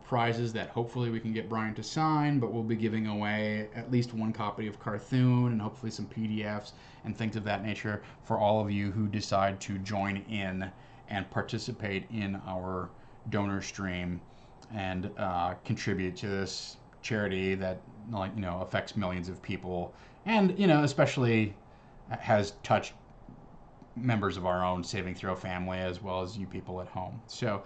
prizes that hopefully we can get Brian to sign, but we'll be giving away at least one copy of Carthoon and hopefully some PDFs and things of that nature for all of you who decide to join in and participate in our donor stream and contribute to this charity that affects millions of people, and especially has touched members of our own Saving Throw family as well as you people at home. So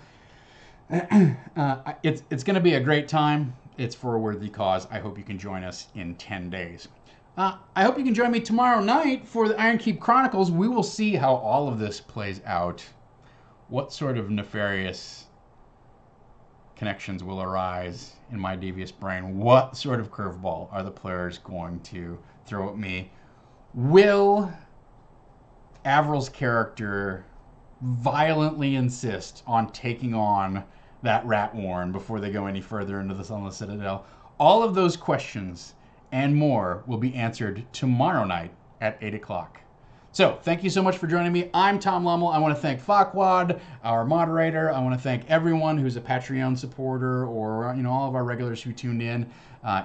it's going to be a great time. It's for a worthy cause. I hope you can join us in 10 days. I hope you can join me tomorrow night for the Iron Keep Chronicles. We will see how all of this plays out. What sort of nefarious connections will arise in my devious brain? What sort of curveball are the players going to throw at me? Will Avril's character violently insist on taking on that rat warren before they go any further into the Sunless Citadel? All of those questions and more will be answered tomorrow night at 8 o'clock. So, thank you so much for joining me. I'm Tom Lommel. I want to thank Farquaad, our moderator. I want to thank everyone who's a Patreon supporter or all of our regulars who tuned in.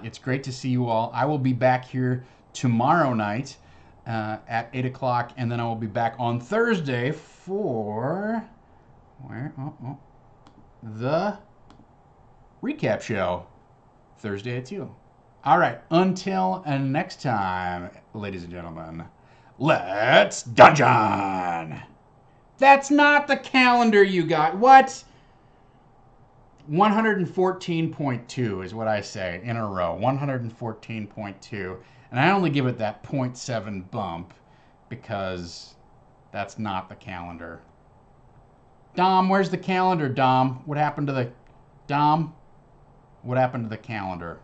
It's great to see you all. I will be back here tomorrow night at 8 o'clock, and then I will be back on Thursday for the recap show. Thursday at 2. All right, until next time, ladies and gentlemen, let's dungeon! That's not the calendar you got. What? 114.2 is what I say in a row. 114.2. And I only give it that 0.7 bump because that's not the calendar. Dom, where's the calendar, Dom? What happened to the... Dom? What happened to the calendar?